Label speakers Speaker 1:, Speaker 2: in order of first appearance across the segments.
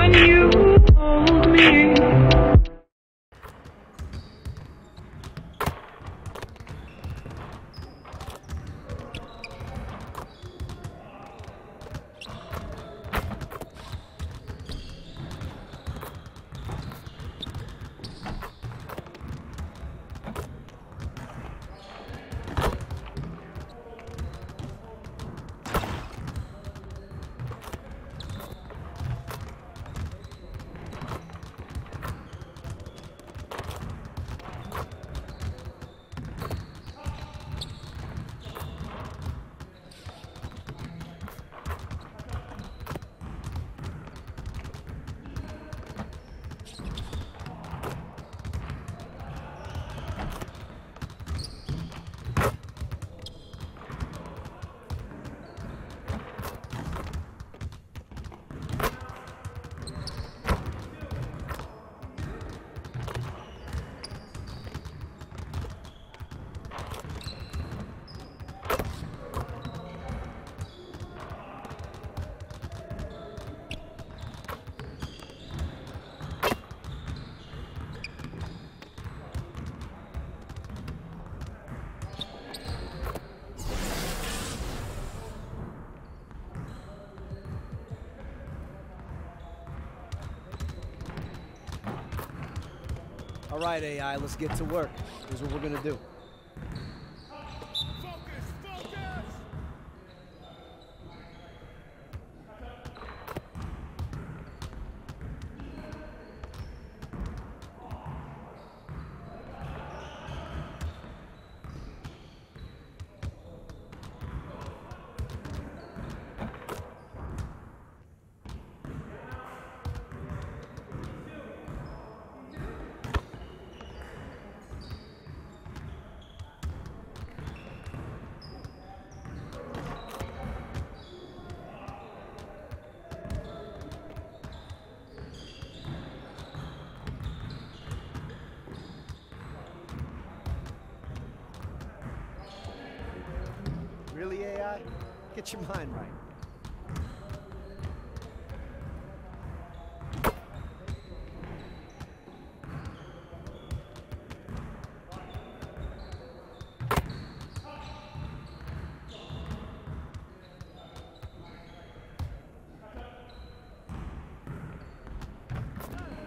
Speaker 1: when you hold me.
Speaker 2: All right, AI, let's get to work. Here's what we're gonna do. Really, AI? Get your mind right.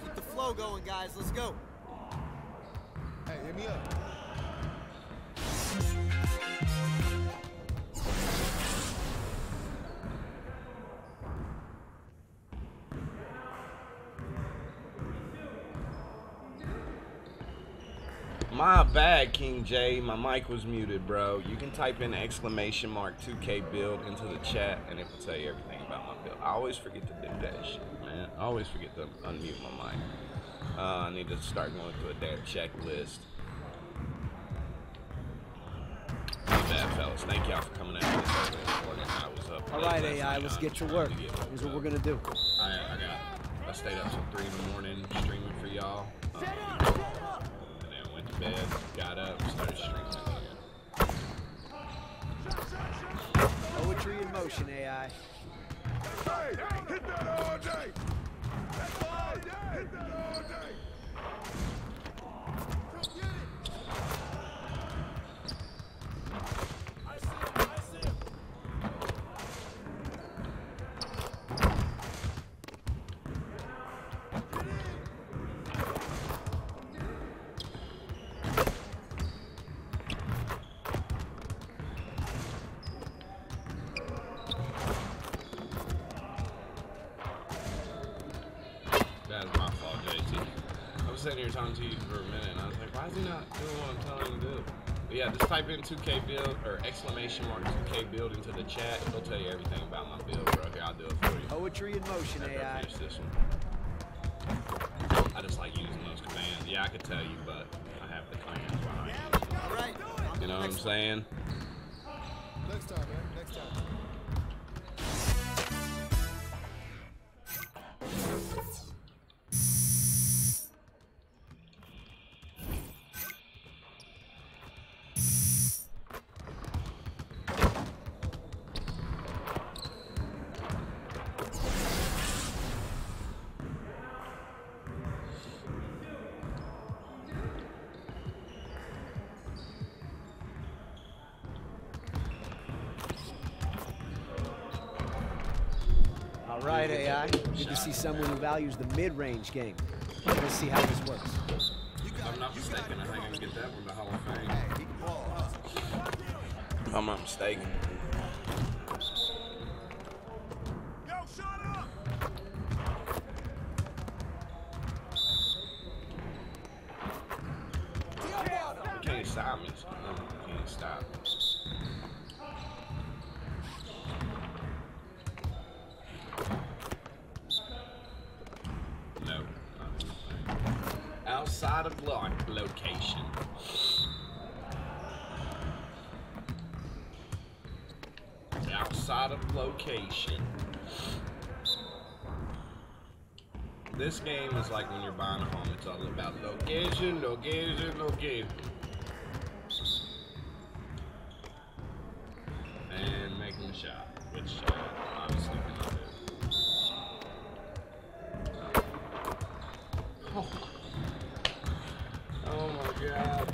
Speaker 3: Keep the flow going, guys. Let's go.
Speaker 4: Hey, hit me up.
Speaker 5: My bad, King J. My mic was muted, bro. You can type in !2K build into the chat and it will tell you everything about my build. I always forget to do that shit, man. I always forget to unmute my mic. I need to start going through a damn checklist. My bad, fellas. Thank y'all for coming out this early morning. I was up.
Speaker 2: All right, AI, let's get to work. Here's what we're gonna do.
Speaker 5: I stayed up till 3 in the morning streaming for y'all. Went to bed, got up, started streaming again.
Speaker 2: Poetry in motion, AI.
Speaker 4: Hey, hit that all day. That's all day. Hit that all day. Come get it. I see him. I see him.
Speaker 5: That's my fault, JT. I was sitting here talking to you for a minute, and I was like, why is he not doing what I'm telling him to do? But yeah, just type in 2K build, or !2K build into the chat. It'll tell you everything about my build, bro. Here, I'll do it for you.
Speaker 2: Poetry in motion,
Speaker 5: After I
Speaker 2: AI.
Speaker 5: finish this one. I just like using those commands. Yeah, I could tell you, but I have the commands behind you.
Speaker 3: All right.
Speaker 5: You know what I'm saying?
Speaker 4: Next time, man. Next time.
Speaker 2: All right, AI. Good to see someone who values the mid-range game. Let's see how this works.
Speaker 5: If I'm not mistaken, I think I can get that from the Hall of Fame. If I'm not mistaken.
Speaker 4: Yo, shut up!
Speaker 5: You can't stop me. So you can't stop. No, not anything. Outside of location. Outside of location. This game is like when you're buying a home. It's all about location, location, location. And making a shot, which obviously cannot do. Oh my god.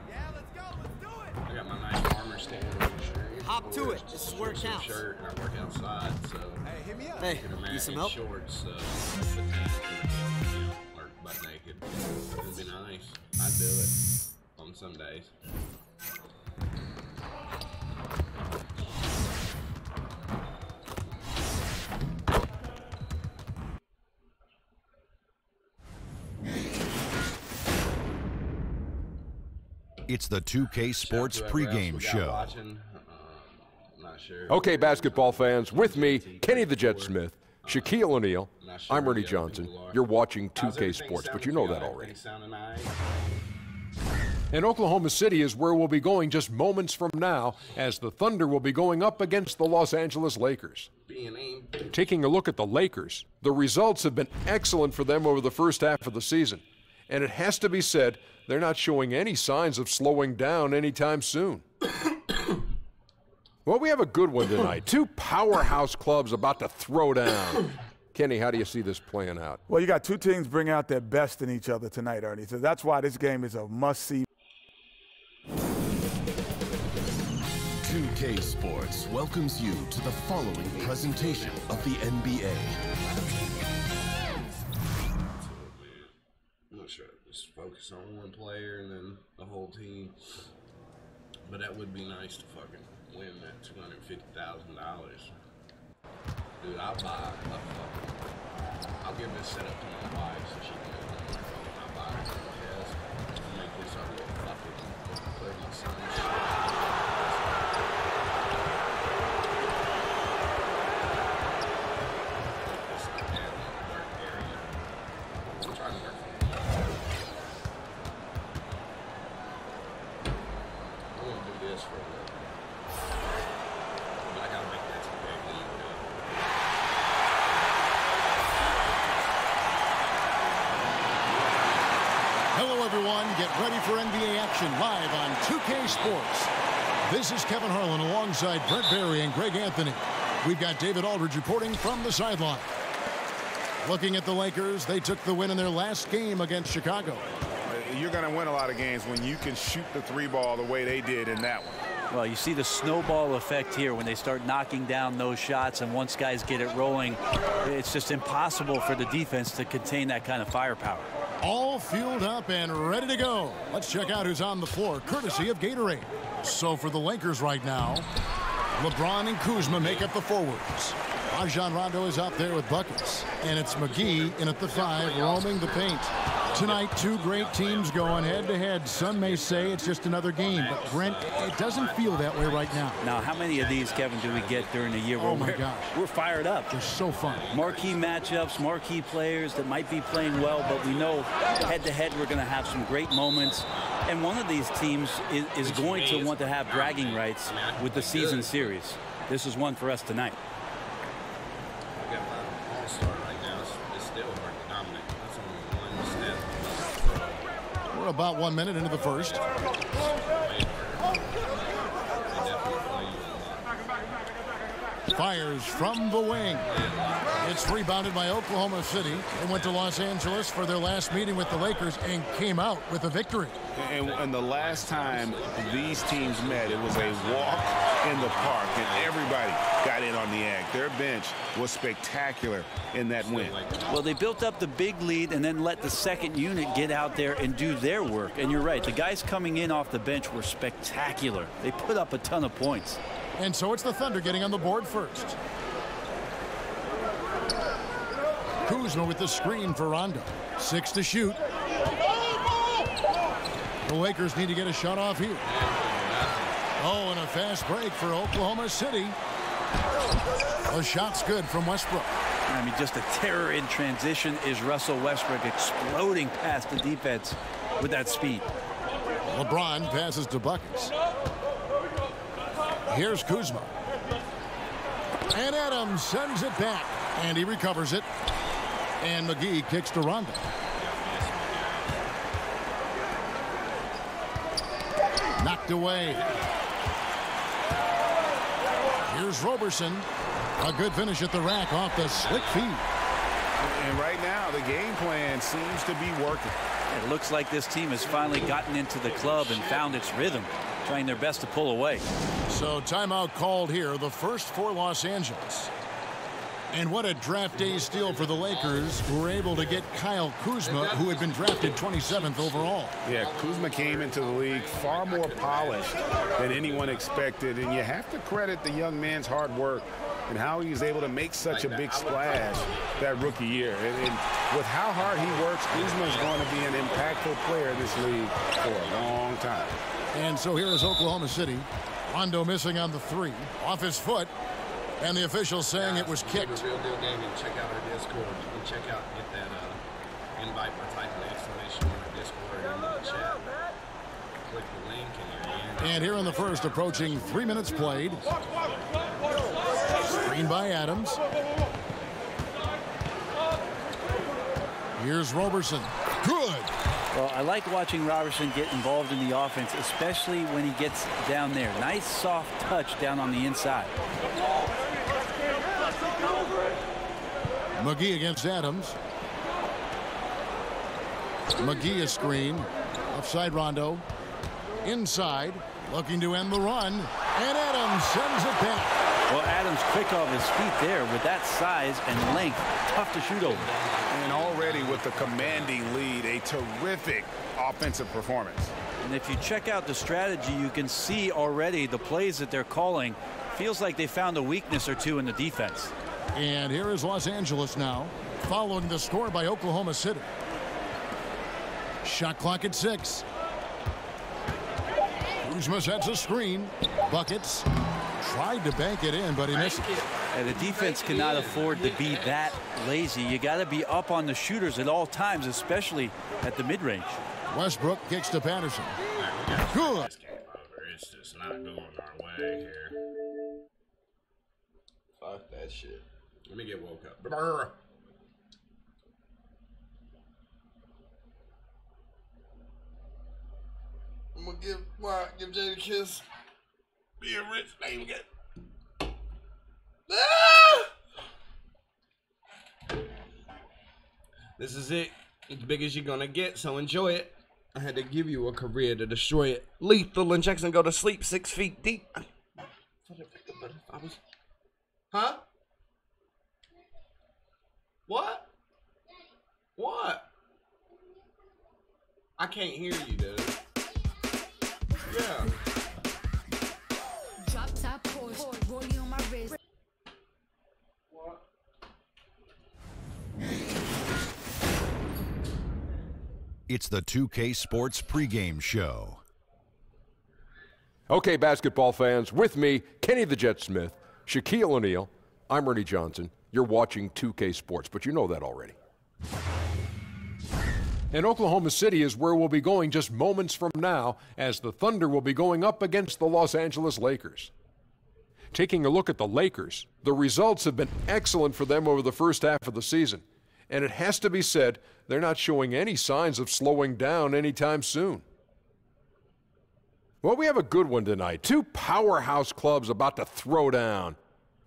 Speaker 3: Yeah, let's go. Let's do it.
Speaker 5: I got my nice armor stand over shirt.
Speaker 3: Hop to it. This is where it counts.
Speaker 5: Shirt and I work outside, so
Speaker 3: Hey, hit me up. Hey, need some help?
Speaker 5: Shorts, or butt naked. It'd be nice. I'd do it on some days.
Speaker 6: It's the 2K Sports pregame show.
Speaker 5: Not sure.
Speaker 7: Okay, basketball fans, with me, Kenny the Jet Smith, Shaquille O'Neal. I'm Ernie Johnson. You're watching 2K Sports, but you know that already. And Oklahoma City is where we'll be going just moments from now, as the Thunder will be going up against the Los Angeles Lakers. Taking a look at the Lakers, the results have been excellent for them over the first half of the season. And it has to be said, they're not showing any signs of slowing down anytime soon. Well, we have a good one tonight. Two powerhouse clubs about to throw down. Kenny, how do you see this playing out?
Speaker 8: Well, you got two teams bring out their best in each other tonight, Ernie. So that's why this game is a must-see.
Speaker 6: 2K Sports welcomes you to the following presentation of the NBA.
Speaker 5: I'm not sure. Just focus on one player and then the whole team. But that would be nice to fucking win that $250,000. Dude, I'll buy I'll give this setup to my wife so she can go on my phone. I'll buy her some chest to make this our little fucking play my son's
Speaker 9: Get ready for NBA action live on 2K Sports. This is Kevin Harlan alongside Brent Barry and Greg Anthony. We've got David Aldridge reporting from the sideline. Looking at the Lakers, they took the win in their last game against Chicago.
Speaker 4: You're going to win a lot of games when you can shoot the three ball the way they did in that one.
Speaker 10: Well, you see the snowball effect here when they start knocking down those shots, and once guys get it rolling, it's just impossible for the defense to contain that kind of firepower.
Speaker 9: All fueled up and ready to go. Let's check out who's on the floor, courtesy of Gatorade. So for the Lakers right now, LeBron and Kuzma make up the forwards. Rajon Rondo is out there with buckets. And it's McGee in at the 5, roaming the paint. Tonight, two great teams going head-to-head. Some may say it's just another game, but Brent, it doesn't feel that way right now.
Speaker 10: Now, how many of these, Kevin, do we get during the year?
Speaker 9: Oh, my gosh.
Speaker 10: We're fired up.
Speaker 9: They're so fun.
Speaker 10: Marquee matchups, marquee players that might be playing well, but we know head-to-head we're going to have some great moments. And one of these teams is going to want to have bragging rights with the season series. This is one for us tonight.
Speaker 9: We're about 1 minute into the first. Fires from the wing. It's rebounded by Oklahoma City. They went to Los Angeles for their last meeting with the Lakers and came out with a victory.
Speaker 4: And the last time these teams met, it was a walk in the park, and everybody got in on the act. Their bench was spectacular in that win.
Speaker 10: Well, they built up the big lead and then let the second unit get out there and do their work. And you're right, the guys coming in off the bench were spectacular. They put up a ton of points.
Speaker 9: And so it's the Thunder getting on the board first. Kuzma with the screen for Rondo. 6 to shoot. The Lakers need to get a shot off here. Oh, and a fast break for Oklahoma City. A shot's good from Westbrook.
Speaker 10: I mean, just a terror in transition is Russell Westbrook exploding past the defense with that speed.
Speaker 9: LeBron passes to Buckets. Here's Kuzma. And Adams sends it back. And he recovers it. And McGee kicks to Rondo. Knocked away. Here's Roberson. A good finish at the rack off the slick feed.
Speaker 4: And right now, the game plan seems to be working.
Speaker 10: It looks like this team has finally gotten into the club and found its rhythm, trying their best to pull away.
Speaker 9: So timeout called here, the first for Los Angeles. And what a draft day steal for the Lakers, who were able to get Kyle Kuzma, who had been drafted 27th overall.
Speaker 4: Yeah, Kuzma came into the league far more polished than anyone expected, and you have to credit the young man's hard work and how he was able to make such a big splash that rookie year. And with how hard he works, Kuzma is going to be an impactful player in this league for a long time.
Speaker 9: And so here is Oklahoma City. Rondo missing on the 3, off his foot. And the official saying it was kicked.
Speaker 5: Real deal game, and check out our Discord. You can check out, get that invite by typing exclamation on our Discord in the chat. Click the link and you're in.
Speaker 9: And here in the first, approaching 3 minutes played. Screen by Adams. Here's Roberson. Good.
Speaker 10: Well, I like watching Roberson get involved in the offense, especially when he gets down there. Nice soft touch down on the inside.
Speaker 9: McGee against Adams. McGee a screen. Offside Rondo. Inside. Looking to end the run. And Adams sends it back.
Speaker 10: Well, Adams quick off his feet there with that size and length. Tough to shoot over.
Speaker 4: And already with the commanding lead, a terrific offensive performance.
Speaker 10: And if you check out the strategy, you can see already the plays that they're calling. Feels like they found a weakness or two in the defense.
Speaker 9: And here is Los Angeles now, following the score by Oklahoma City. Shot clock at 6. Kuzma sets a screen. Buckets. Tried to bank it in, but he missed it.
Speaker 10: And the defense cannot afford to be that lazy. You got to be up on the shooters at all times, especially at the mid-range.
Speaker 9: Westbrook kicks to Patterson. Good.
Speaker 5: It's just not going our way here. Fuck that shit. Let me get woke up. Brr. I'm gonna give Jay a kiss. Be a rich name again. This is it. As big as you're gonna get, so enjoy it. I had to give you a career to destroy it. Lethal injects and go to sleep 6 feet deep. Huh? What? What? I can't hear you, dude. Yeah.
Speaker 11: Drop top Porsche, rollie on my wrist.
Speaker 5: What?
Speaker 12: It's the 2K Sports pregame show.
Speaker 7: Okay, basketball fans, with me, Kenny the Jet Smith, Shaquille O'Neal, I'm Ernie Johnson. You're watching 2K Sports, but you know that already. And Oklahoma City is where we'll be going just moments from now, as the Thunder will be going up against the Los Angeles Lakers. Taking a look at the Lakers, the results have been excellent for them over the first half of the season. And it has to be said, they're not showing any signs of slowing down anytime soon. Well, we have a good one tonight. 2 powerhouse clubs about to throw down.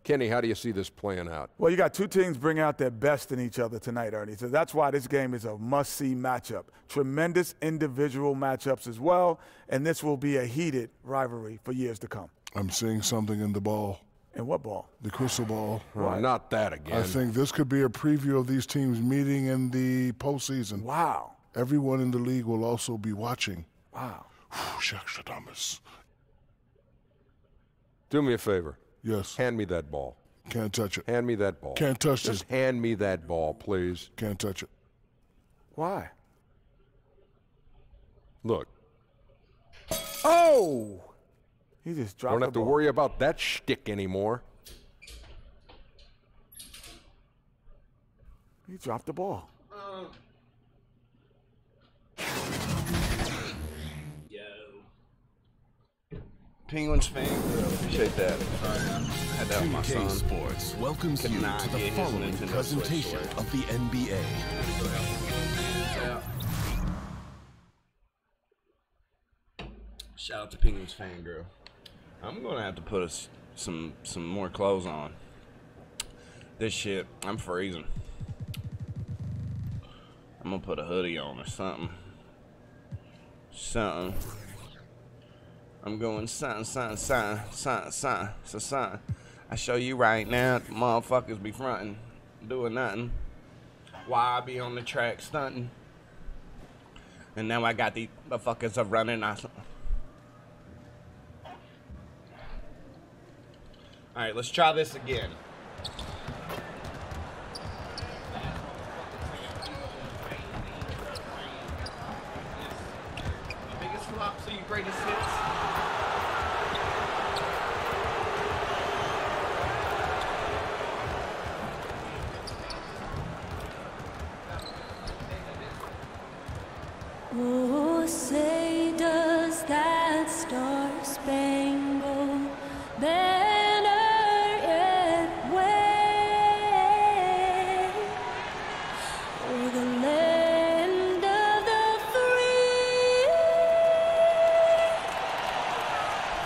Speaker 7: Kenny, how do you see this playing out?
Speaker 8: Well, you got 2 teams bringing out their best in each other tonight, Ernie. So that's why this game is a must-see matchup. Tremendous individual matchups as well, and this will be a heated rivalry for years to come.
Speaker 13: I'm seeing something in the ball.
Speaker 8: And what ball?
Speaker 13: The crystal ball.
Speaker 7: Oh, not that again.
Speaker 13: I think this could be a preview of these teams meeting in the postseason.
Speaker 8: Wow.
Speaker 13: Everyone in the league will also be watching.
Speaker 8: Wow.
Speaker 13: Thomas.
Speaker 7: Do me a favor.
Speaker 13: Yes.
Speaker 7: Hand me that ball.
Speaker 13: Can't touch it.
Speaker 7: Hand me that ball.
Speaker 13: Can't touch
Speaker 7: Just
Speaker 13: it.
Speaker 7: hand me that ball, please.
Speaker 13: Can't touch it.
Speaker 8: Why?
Speaker 7: Look.
Speaker 8: Oh! He just dropped
Speaker 7: Don't
Speaker 8: the
Speaker 7: have to
Speaker 8: ball.
Speaker 7: worry about that shtick anymore.
Speaker 8: He dropped the ball.
Speaker 5: Penguins fan, appreciate that. Sorry, I had that with my
Speaker 6: 2K
Speaker 5: son.
Speaker 6: Sports welcomes you
Speaker 5: Cannot
Speaker 6: to the
Speaker 5: get his
Speaker 6: following
Speaker 5: Nintendo
Speaker 6: presentation
Speaker 5: Switch
Speaker 6: of the NBA.
Speaker 5: Shout out to Penguins fan girl. I'm gonna have to put some more clothes on. This shit, I'm freezing. I'm gonna put a hoodie on or something. Something. I'm going something. I show you right now, the motherfuckers be fronting, doing nothing. Why I be on the track stunting. And now I got these motherfuckers are running. Alright, let's try this again. Biggest flops are your greatest hits.
Speaker 11: Oh, say does that star-spangled banner yet wave o'er the land of the free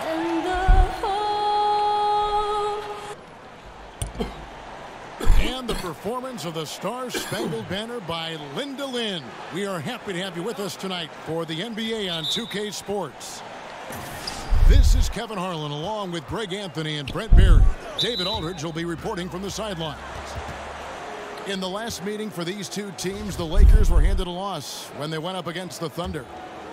Speaker 11: and the home?
Speaker 9: And the performance of the Star-Spangled Banner by Linda Lynn. We are happy to have you with us tonight for the NBA on 2K Sports. This is Kevin Harlan along with Greg Anthony and Brent Berry. David Aldridge will be reporting from the sidelines. In the last meeting for these two teams, the Lakers were handed a loss when they went up against the Thunder.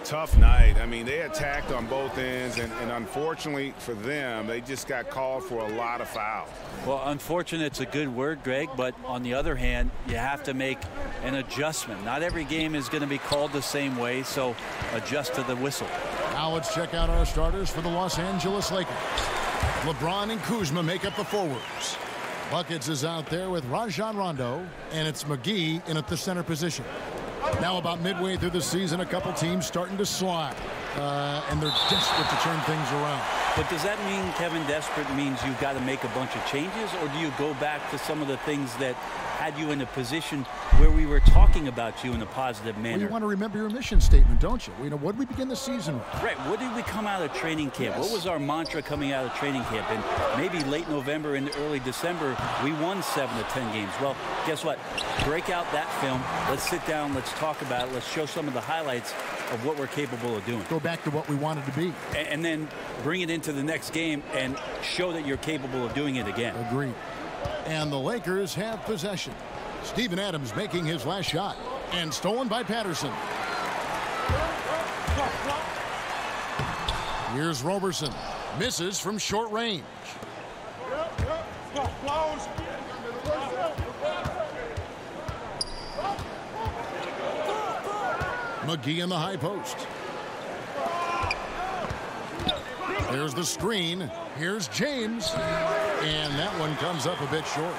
Speaker 4: Tough night. I mean, they attacked on both ends, and unfortunately for them, they just got called for a lot of fouls.
Speaker 10: Well, unfortunate's a good word, Greg, but on the other hand, you have to make an adjustment. Not every game is going to be called the same way, so adjust to the whistle.
Speaker 9: Now let's check out our starters for the Los Angeles Lakers. LeBron and Kuzma make up the forwards. Buckets is out there with Rajon Rondo, and it's McGee in at the center position. Now about midway through the season, a couple teams starting to slide, and they're desperate to turn things around.
Speaker 10: But does that mean, Kevin, desperate means you've got to make a bunch of changes, or do you go back to some of the things that had you in a position where we were talking about you in a positive manner?
Speaker 9: Well, you want to remember your mission statement, don't you? What did we begin the season with?
Speaker 10: Right. What did we come out of training camp? Yes. What was our mantra coming out of training camp? And maybe late November into early December, we won 7 of 10 games. Well, guess what? Break out that film. Let's sit down. Let's talk about it. Let's show some of the highlights of what we're capable of doing.
Speaker 9: Go back to what we wanted to be.
Speaker 10: And then bring it into the next game and show that you're capable of doing it again.
Speaker 9: Agreed. And the Lakers have possession. Steven Adams making his last shot. And stolen by Patterson. Here's Roberson. Misses from short range. McGee in the high post. There's the screen. Here's James. And that one comes up a bit short.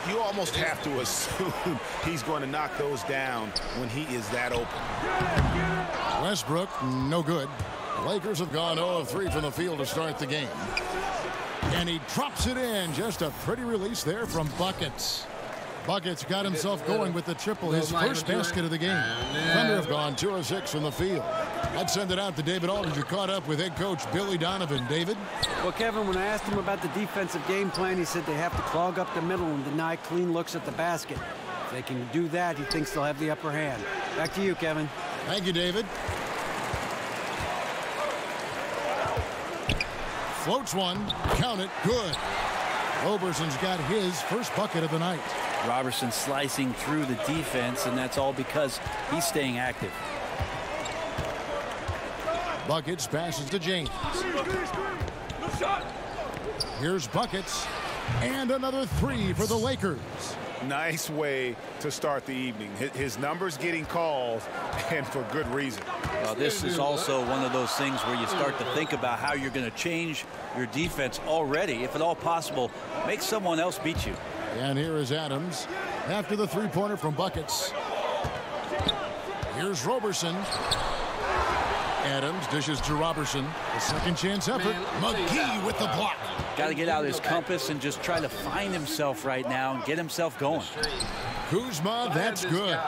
Speaker 4: You almost have to assume he's going to knock those down when he is that open.
Speaker 9: Westbrook, no good. The Lakers have gone 0 of 3 from the field to start the game. And he drops it in. Just a pretty release there from Buckets. Buckets got himself going with the triple, his first basket of the game. Thunder have gone 2 of 6 from the field. I'd send it out to David Aldridge, who caught up with head coach Billy Donovan. David?
Speaker 2: Well, Kevin, when I asked him about the defensive game plan, he said they have to clog up the middle and deny clean looks at the basket. If they can do that, he thinks they'll have the upper hand. Back to you, Kevin.
Speaker 9: Thank you, David. Floats one. Count it. Good. Roberson's got his first bucket of the night.
Speaker 10: Robertson slicing through the defense, and that's all because he's staying active.
Speaker 9: Buckets passes to James. Here's Buckets. And another three for the Lakers.
Speaker 4: Nice way to start the evening. His numbers getting called, and for good reason.
Speaker 10: Well, this is also one of those things where you start to think about how you're going to change your defense already. If at all possible, make someone else beat you.
Speaker 9: And here is Adams after the three-pointer from Buckets. Here's Roberson. Adams dishes to Robertson. The second chance effort. McGee with the block.
Speaker 10: Got to get out his compass and just try to find himself right now and get himself going.
Speaker 9: Kuzma, that's good.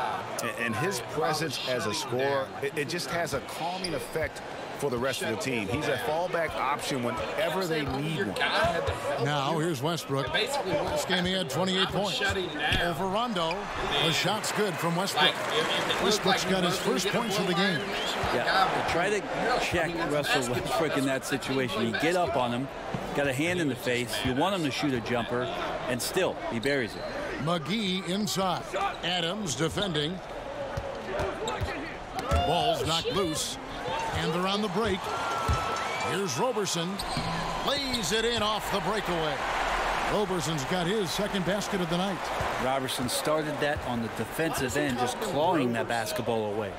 Speaker 4: And his presence as a scorer, it just has a calming effect for the rest of the team. He's a fallback option whenever they need one.
Speaker 9: Now here's Westbrook. This game he had 28 points. Over Rondo. The shot's good from Westbrook. Westbrook's got his first points of the game.
Speaker 10: Yeah, try to check Russell Westbrook in that situation. You get up on him, got a hand in the face. You want him to shoot a jumper, and still he buries it.
Speaker 9: McGee inside. Adams defending. Ball's knocked loose. And they're on the break. Here's Roberson. Lays it in off the breakaway. Roberson's got his second basket of the night.
Speaker 10: Robertson started that on the defensive end, just clawing that basketball away.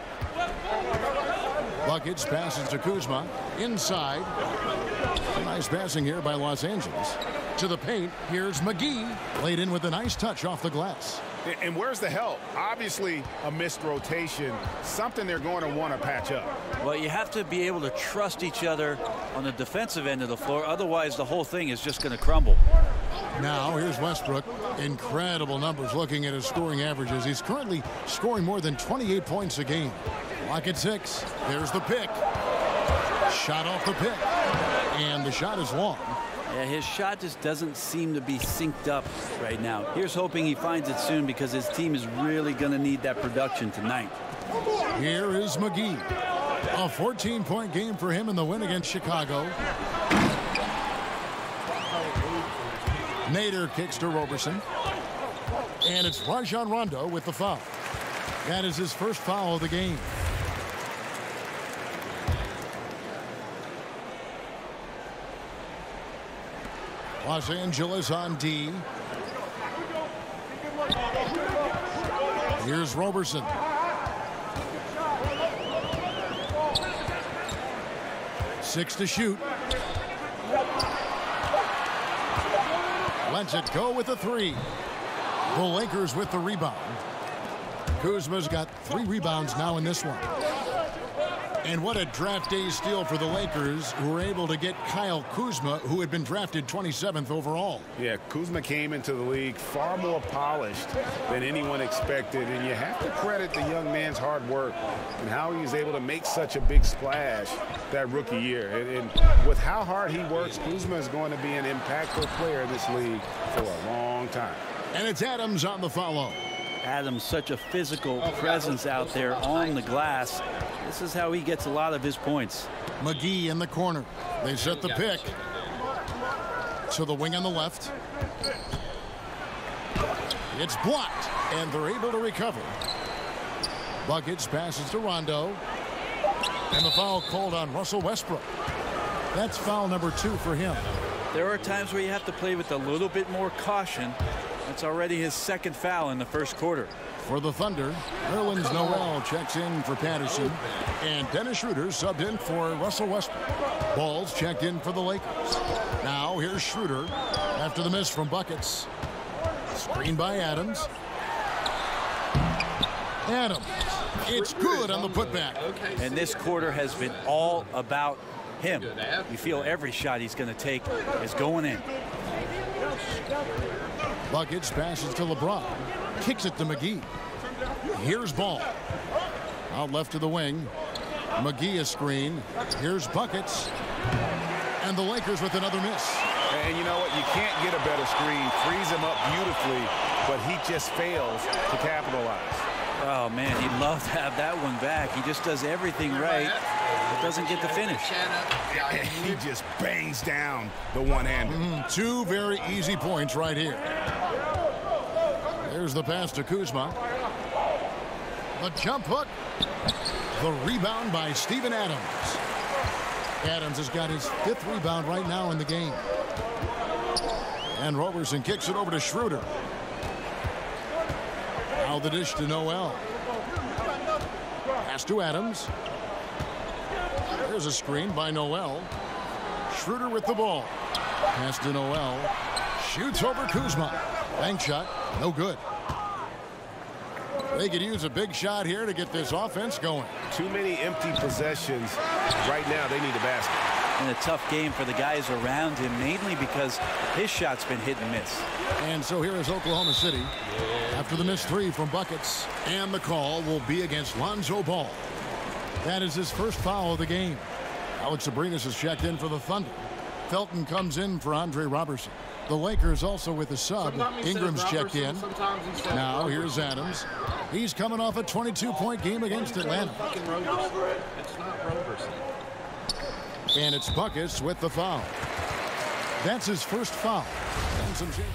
Speaker 9: Buckets passes to Kuzma. Inside. Nice passing here by Los Angeles. To the paint. Here's McGee. Laid in with a nice touch off the glass.
Speaker 4: And where's the help? Obviously, a missed rotation, something they're going to want to patch up.
Speaker 10: Well, you have to be able to trust each other on the defensive end of the floor. Otherwise, the whole thing is just going to crumble.
Speaker 9: Now, here's Westbrook. Incredible numbers looking at his scoring averages. He's currently scoring more than 28 points a game. Lock at 6. There's the pick. Shot off the pick. And the shot is long.
Speaker 10: Yeah, his shot just doesn't seem to be synced up right now. Here's hoping he finds it soon because his team is really going to need that production tonight.
Speaker 9: Here is McGee. A 14-point game for him in the win against Chicago. Nader kicks to Roberson. And it's Rajon Rondo with the foul. That is his first foul of the game. Los Angeles on D. Here's Roberson. Six to shoot. Lets it go with a three. The Lakers with the rebound. Kuzma's got 3 rebounds now in this one. And what a draft day steal for the Lakers, who were able to get Kyle Kuzma, who had been drafted 27th overall.
Speaker 4: Yeah, Kuzma came into the league far more polished than anyone expected, and you have to credit the young man's hard work and how he was able to make such a big splash that rookie year. And with how hard he works, Kuzma is going to be an impactful player in this league for a long time.
Speaker 9: And it's Adams on the follow.
Speaker 10: Adams, such a physical presence out there on the glass. This is how he gets a lot of his points.
Speaker 9: McGee in the corner. They set the pick. To the wing on the left. It's blocked, and they're able to recover. Buckets passes to Rondo. And the foul called on Russell Westbrook. That's foul number 2 for him.
Speaker 10: There are times where you have to play with a little bit more caution. That's already his second foul in the first quarter.
Speaker 9: For the Thunder, Nerlens Noel checks in for Patterson. And Dennis Schroeder subbed in for Russell Westbrook. Ball's checked in for the Lakers. Now here's Schroeder after the miss from Buckets. Screen by Adams. Adams. It's good on the putback.
Speaker 10: And this quarter has been all about him. You feel every shot he's going to take is going in.
Speaker 9: Buckets passes to LeBron. Kicks it to McGee. Here's Ball. Out left to the wing. McGee a screen. Here's Buckets. And the Lakers with another miss.
Speaker 4: And you know what? You can't get a better screen. Frees him up beautifully, but he just fails to capitalize.
Speaker 10: Oh, man, he'd love to have that one back. He just does everything right. but doesn't get the finish.
Speaker 4: And he just bangs down the one-hander.
Speaker 9: Two very easy points right here. There's the pass to Kuzma. The jump hook. The rebound by Steven Adams. Adams has got his 5th rebound right now in the game. And Roberson kicks it over to Schroeder. Now the dish to Noel. Pass to Adams. There's a screen by Noel. Schroeder with the ball. Pass to Noel. Shoots over Kuzma. Bank shot. No good. They could use a big shot here to get this offense going.
Speaker 4: Too many empty possessions. Right now, they need a basket.
Speaker 10: And a tough game for the guys around him, mainly because his shot's been hit and miss.
Speaker 9: And so here is Oklahoma City after the missed 3 from buckets. And the call will be against Lonzo Ball. That is his first foul of the game. Alex Abrinas is checked in for the Thunder. Felton comes in for Andre Robertson. The Lakers also with a sub. Ingram's checked in. Now here's Adams. He's coming off a 22-point game against Atlanta.
Speaker 5: It's not Roberson.
Speaker 9: And it's Buckets with the foul. That's his first foul. And some changes.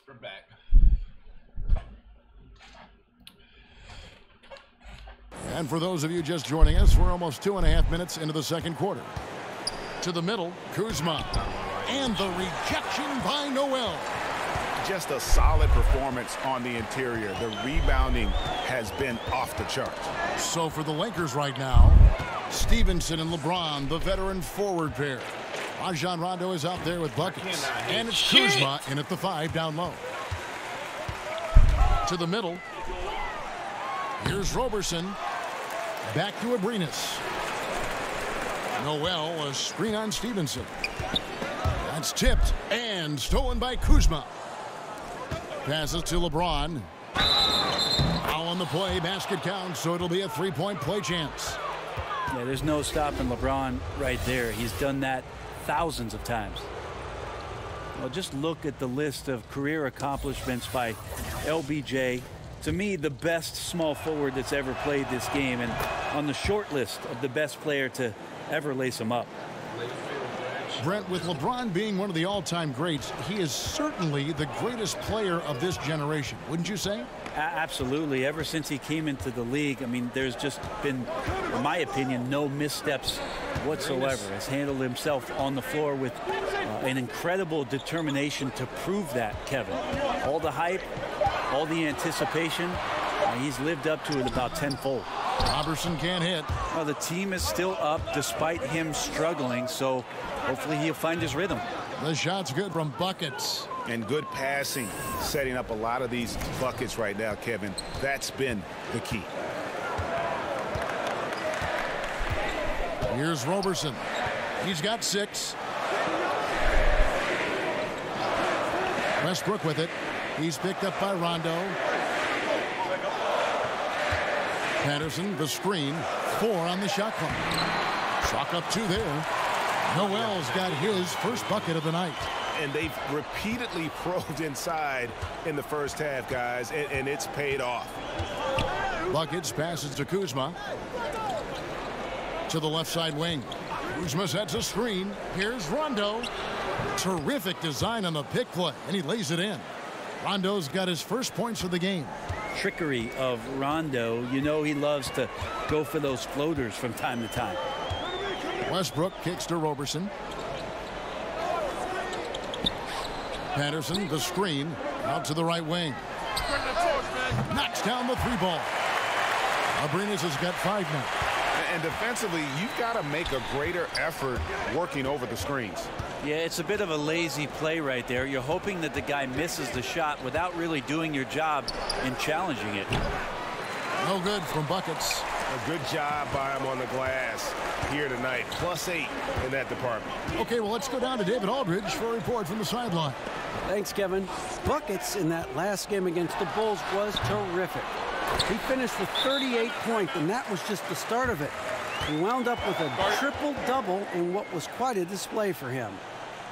Speaker 5: We're back.
Speaker 9: And for those of you just joining us, we're almost 2.5 minutes into the second quarter. To the middle, Kuzma. And the rejection by Noel.
Speaker 4: Just a solid performance on the interior. The rebounding has been off the charts.
Speaker 9: So for the Lakers right now, Stevenson and LeBron, the veteran forward pair. Rajon Rondo is out there with buckets. And it's Kuzma in at the 5 down low. To the middle. Here's Roberson. Back to Abrinas. Noel, a screen on Stevenson. That's tipped and stolen by Kuzma. Passes to LeBron. Foul on the play. Basket counts, so it'll be a three-point play chance.
Speaker 10: Yeah, there's no stopping LeBron right there. He's done that thousands of times. Well, just look at the list of career accomplishments by LBJ. To me, the best small forward that's ever played this game, and on the short list of the best player to ever lace him up.
Speaker 9: Brent, with LeBron being one of the all-time greats, he is certainly the greatest player of this generation, wouldn't you say?
Speaker 10: Absolutely. Ever since he came into the league, I mean, there's just been, in my opinion, no missteps whatsoever. Has handled himself on the floor with an incredible determination to prove that, Kevin. All the hype, all the anticipation, he's lived up to it about tenfold.
Speaker 9: Robertson can't hit.
Speaker 10: Well, the team is still up despite him struggling, so hopefully he'll find his rhythm.
Speaker 9: The shot's good from Buckets.
Speaker 4: And good passing, setting up a lot of these buckets right now, Kevin. That's been the key.
Speaker 9: Here's Roberson. He's got 6. Westbrook with it. He's picked up by Rondo. Patterson, the screen. 4 on the shot clock. Chalk up 2 there. Noel's got his first bucket of the night.
Speaker 4: And they've repeatedly probed inside in the first half, guys, and it's paid off.
Speaker 9: Buckets passes to Kuzma. To the left side wing. Kuzma sets a screen. Here's Rondo. Terrific design on the pick play, and he lays it in. Rondo's got his first points of the game.
Speaker 10: Trickery of Rondo. You know he loves to go for those floaters from time to time.
Speaker 9: Westbrook kicks to Roberson. Patterson, the screen, out to the right wing. Knocks down the 3-ball. Abrinas has got 5 now.
Speaker 4: And defensively, you've got to make a greater effort working over the screens.
Speaker 10: Yeah, it's a bit of a lazy play right there. You're hoping that the guy misses the shot without really doing your job in challenging it.
Speaker 9: No good from Buckets.
Speaker 4: A good job by him on the glass here tonight. +8 in that department.
Speaker 9: Okay, well, let's go down to David Aldridge for a report from the sideline.
Speaker 2: Thanks, Kevin. Buckets in that last game against the Bulls was terrific. He finished with 38 points, and that was just the start of it. He wound up with a triple-double in what was quite a display for him.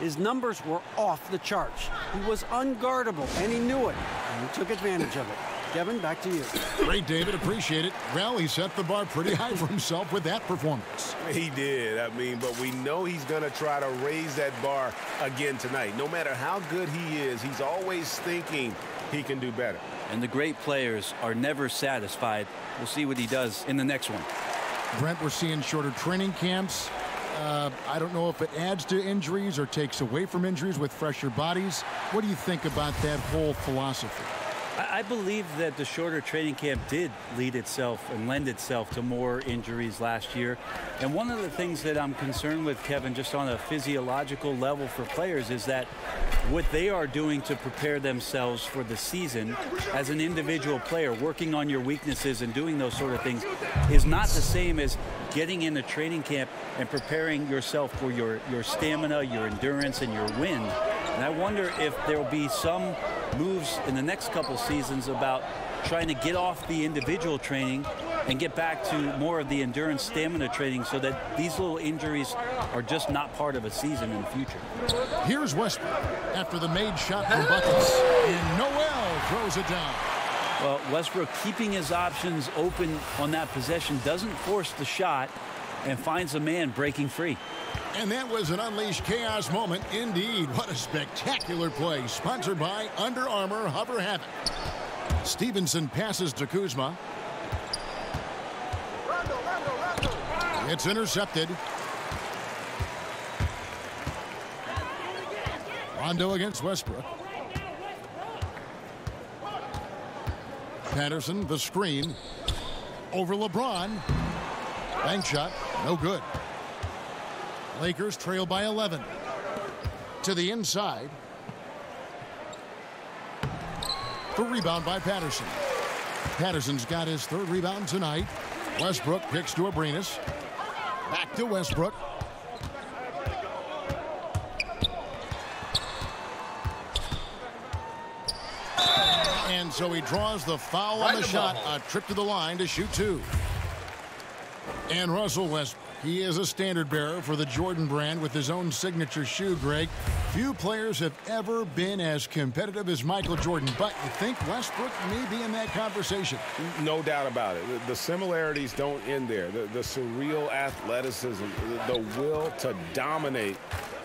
Speaker 2: His numbers were off the charts. He was unguardable, and he knew it, and he took advantage of it. Kevin, back to you.
Speaker 9: Great, David. Appreciate it. Well, he set the bar pretty high for himself with that performance.
Speaker 4: He did. I mean, but we know he's going to try to raise that bar again tonight. No matter how good he is, he's always thinking he can do better.
Speaker 10: And the great players are never satisfied. We'll see what he does in the next one.
Speaker 9: Brent, we're seeing shorter training camps. I don't know if it adds to injuries or takes away from injuries with fresher bodies. What do you think about that whole philosophy?
Speaker 10: I believe that the shorter training camp did lead itself and lend itself to more injuries last year. And one of the things that I'm concerned with, Kevin, just on a physiological level for players, is that what they are doing to prepare themselves for the season as an individual player, working on your weaknesses and doing those sort of things, is not the same as getting into training camp and preparing yourself for your stamina, your endurance, and your wind. And I wonder if there will be some moves in the next couple seasons about trying to get off the individual training and get back to more of the endurance stamina training so that these little injuries are just not part of a season in the future.
Speaker 9: Here's Westbrook after the made shot from Buckets, and Noel throws it down.
Speaker 10: Well, Westbrook keeping his options open on that possession, doesn't force the shot, and finds a man breaking free.
Speaker 9: And that was an unleashed chaos moment indeed. What a spectacular play, sponsored by Under Armour Hover Havoc. Stevenson passes to Kuzma. It's intercepted. Rondo against Westbrook. Patterson, the screen. Over LeBron. Bank shot, no good. Lakers trail by 11. To the inside. For rebound by Patterson. Patterson's got his 3rd rebound tonight. Westbrook kicks to Abrinas. Back to Westbrook. And so he draws the foul on the shot. A trip to the line to shoot 2. And Russell Westbrook, he is a standard bearer for the Jordan brand with his own signature shoe, Greg. Few players have ever been as competitive as Michael Jordan, but you think Westbrook may be in that conversation.
Speaker 4: No doubt about it. The similarities don't end there. The surreal athleticism, the will to dominate,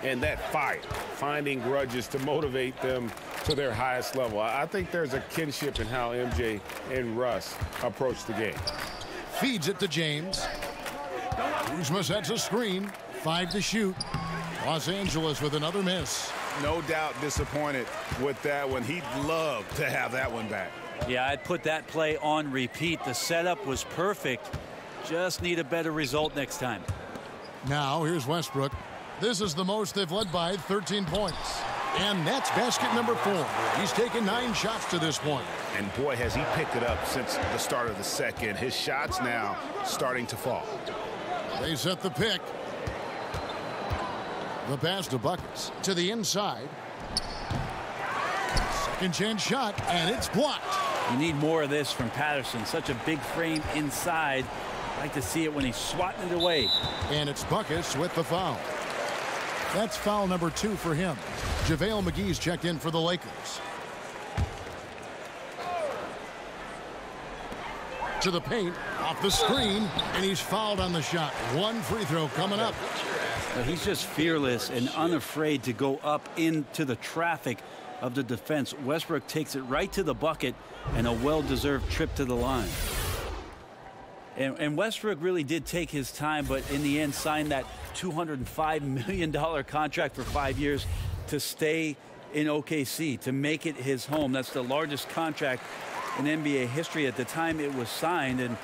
Speaker 4: and that fight, finding grudges to motivate them to their highest level. I think there's a kinship in how MJ and Russ approach the game.
Speaker 9: Feeds it to James. Kuzma sets a screen. 5 to shoot. Los Angeles with another miss.
Speaker 4: No doubt disappointed with that one. He'd love to have that one back.
Speaker 10: Yeah, I'd put that play on repeat. The setup was perfect. Just need a better result next time.
Speaker 9: Now here's Westbrook. This is the most they've led by, 13 points. And that's basket number 4. He's taken 9 shots to this point.
Speaker 4: And boy, has he picked it up since the start of the second. His shots now starting to fall.
Speaker 9: They set the pick. The pass to Buckets to the inside. Second chance shot, and it's blocked.
Speaker 10: You need more of this from Patterson. Such a big frame inside. I like to see it when he's swatting it away.
Speaker 9: And it's Buckets with the foul. That's foul number 2 for him. JaVale McGee's checked in for the Lakers. To the paint, off the screen, and he's fouled on the shot. 1 free throw coming up.
Speaker 10: He's just fearless and unafraid to go up into the traffic of the defense. Westbrook takes it right to the bucket, and a well-deserved trip to the line. And Westbrook really did take his time, but in the end signed that $205 million contract for 5 years to stay in OKC, to make it his home. That's the largest contract in NBA history at the time it was signed. And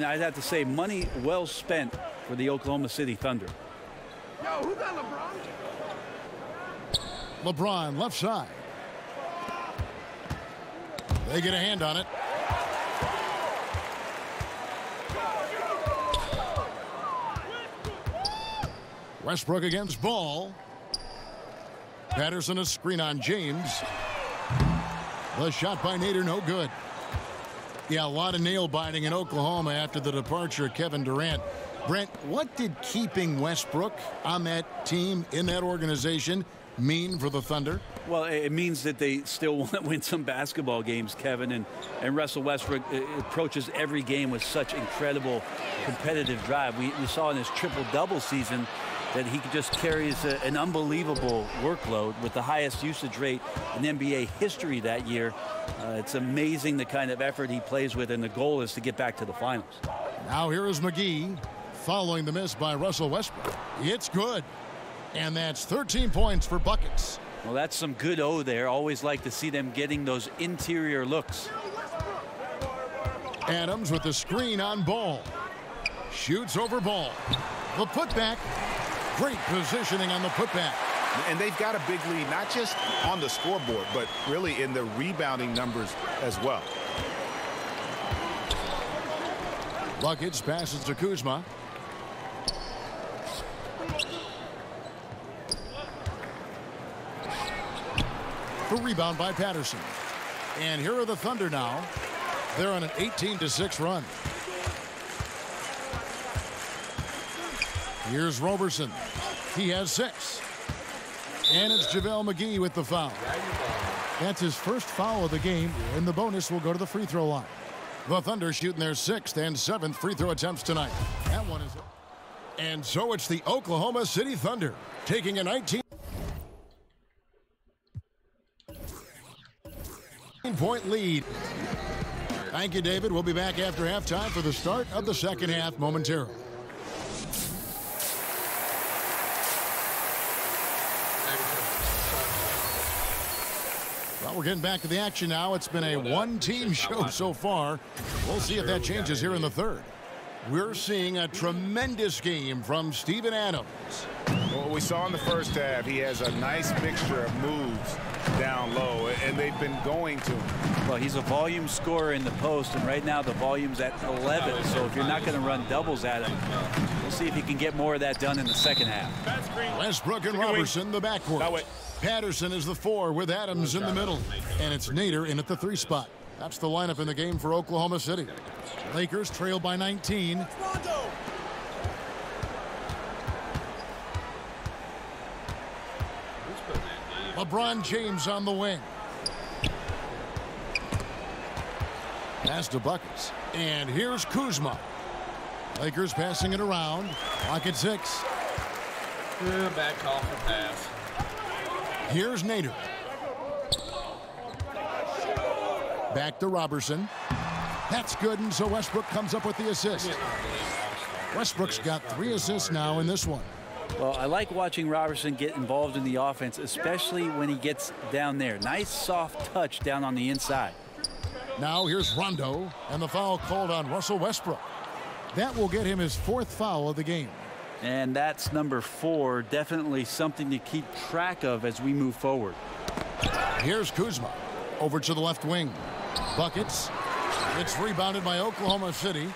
Speaker 10: I'd have to say, money well spent for the Oklahoma City Thunder.
Speaker 1: Yo, who got LeBron?
Speaker 9: LeBron left side. They get a hand on it. Westbrook against Ball. Patterson a screen on James. The shot by Nader, no good. Yeah, a lot of nail biting in Oklahoma after the departure of Kevin Durant. Brent, what did keeping Westbrook on that team, in that organization, mean for the Thunder?
Speaker 10: Well, it means that they still want to win some basketball games, Kevin. And Russell Westbrook approaches every game with such incredible competitive drive. We saw in his triple-double season that he just carries an unbelievable workload with the highest usage rate in NBA history that year. It's amazing the kind of effort he plays with, and the goal is to get back to the finals.
Speaker 9: Now here is McGee following the miss by Russell Westbrook. It's good. And that's 13 points for Buckets.
Speaker 10: Well, that's some good O there. Always like to see them getting those interior looks.
Speaker 9: Adams with the screen on Ball. Shoots over Ball. The putback. Great positioning on the putback.
Speaker 4: And they've got a big lead, not just on the scoreboard, but really in the rebounding numbers as well.
Speaker 9: Buckets passes to Kuzma. The rebound by Patterson. And here are the Thunder now. They're on an 18-6 run. Here's Roberson. He has 6. And it's JaVale McGee with the foul. That's his first foul of the game, and the bonus will go to the free throw line. The Thunder shooting their 6th and 7th free throw attempts tonight. That one is. And so it's the Oklahoma City Thunder taking a 19-point lead. Thank you, David. We'll be back after halftime for the start of the second half momentarily. Well, we're getting back to the action now. It's been a one-team show so far. We'll see if that changes here in the third. We're seeing a tremendous game from Steven Adams.
Speaker 4: Well, we saw in the first half, he has a nice mixture of moves down low, and they've been going to him.
Speaker 10: Well, he's a volume scorer in the post, and right now the volume's at 11. So if you're not going to run doubles at him, we'll see if he can get more of that done in the second half.
Speaker 9: Westbrook and Roberson, the backcourt. Patterson is the 4 with Adams in the middle. And it's Nader in at the 3 spot. That's the lineup in the game for Oklahoma City. Lakers trail by 19. LeBron James on the wing. Pass to Buckets. And here's Kuzma. Lakers passing it around. Clock at 6.
Speaker 5: Back call for pass.
Speaker 9: Here's Nader. Back to Robertson. That's good, and so Westbrook comes up with the assist. Westbrook's got 3 assists now in this one.
Speaker 10: Well, I like watching Robertson get involved in the offense, especially when he gets down there. Nice soft touch down on the inside.
Speaker 9: Now here's Rondo, and the foul called on Russell Westbrook. That will get him his 4th foul of the game.
Speaker 10: And that's number 4. Definitely something to keep track of as we move forward.
Speaker 9: Here's Kuzma. Over to the left wing. Buckets. It's rebounded by Oklahoma City.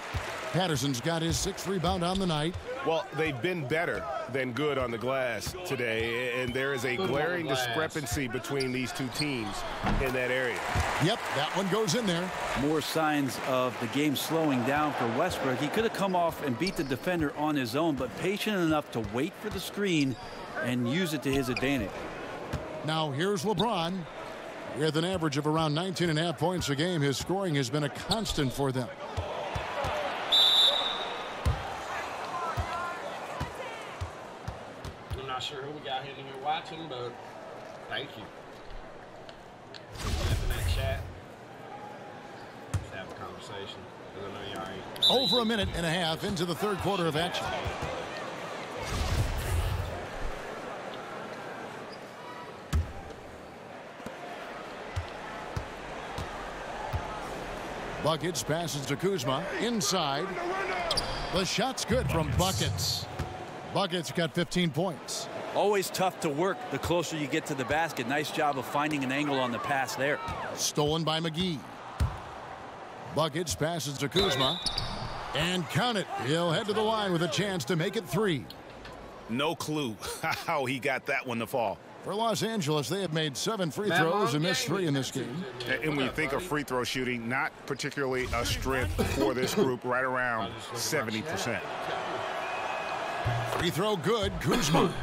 Speaker 9: Patterson's got his 6th rebound on the night.
Speaker 4: Well, they've been better than good on the glass today, and there is a glaring discrepancy between these two teams in that area.
Speaker 9: Yep, that one goes in there.
Speaker 10: More signs of the game slowing down for Westbrook. He could have come off and beat the defender on his own, but patient enough to wait for the screen and use it to his advantage.
Speaker 9: Now here's LeBron. With an average of around 19.5 points a game, his scoring has been a constant for them.
Speaker 5: I'm not sure who we got in here watching, but thank you. In that chat. Let's have a conversation. I know y'all ain't.
Speaker 9: Over a minute and a half into the 3rd quarter of action. Buckets passes to Kuzma. Inside. The shot's good from Buckets. Buckets got 15 points.
Speaker 10: Always tough to work the closer you get to the basket. Nice job of finding an angle on the pass there.
Speaker 9: Stolen by McGee. Buckets passes to Kuzma. And count it. He'll head to the line with a chance to make it 3.
Speaker 4: No clue how he got that one to fall.
Speaker 9: For Los Angeles, they have made 7 free throws and missed 3 in this game.
Speaker 4: And when you think of free throw shooting, not particularly a strength for this group, right around 70%.
Speaker 9: Free throw good, Kuzma.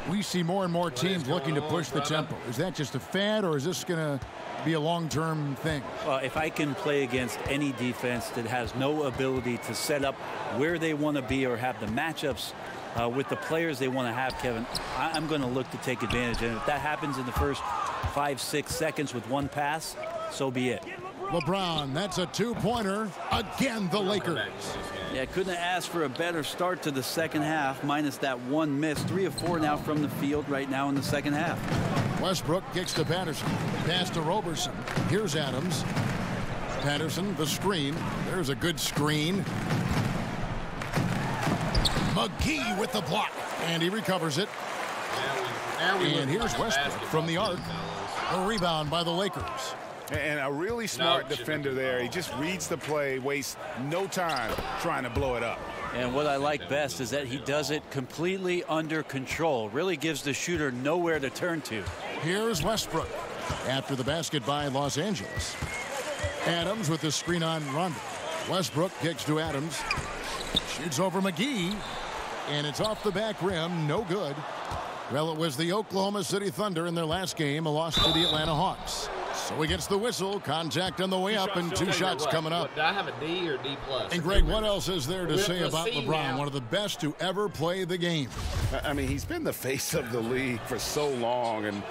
Speaker 9: We see more and more teams looking to push the tempo. Is that just a fad, or is this going to be a long-term thing?
Speaker 10: If I can play against any defense that has no ability to set up where they want to be or have the matchups with the players they want to have, Kevin, I'm going to look to take advantage. And if that happens in the first 5-6 seconds with one pass, so be it.
Speaker 9: LeBron, that's a 2-pointer. Again, the Lakers.
Speaker 10: Yeah, couldn't have asked for a better start to the second half, minus that one miss. 3 of 4 now from the field right now in the second half.
Speaker 9: Westbrook kicks to Patterson. Pass to Robertson. Here's Adams. Patterson, the screen. There's a good screen. McGee with the block. And he recovers it. And here's Westbrook from the arc. A rebound by the Lakers.
Speaker 4: And a really smart defender there. He just reads the play, wastes no time trying to blow it up.
Speaker 10: And what I like best is that he does it completely under control. Really gives the shooter nowhere to turn to.
Speaker 9: Here's Westbrook after the basket by Los Angeles. Adams with the screen on Rondo. Westbrook kicks to Adams. Shoots over McGee. And it's off the back rim. No good. Well, it was the Oklahoma City Thunder in their last game, a loss to the Atlanta Hawks. So he gets the whistle, contact on the way up, and 2 shots coming up.
Speaker 5: Do I have a D or D+?
Speaker 9: And Greg, what else is there to say about LeBron, one of the best to ever play the game?
Speaker 4: I mean, he's been the face of the league for so long, and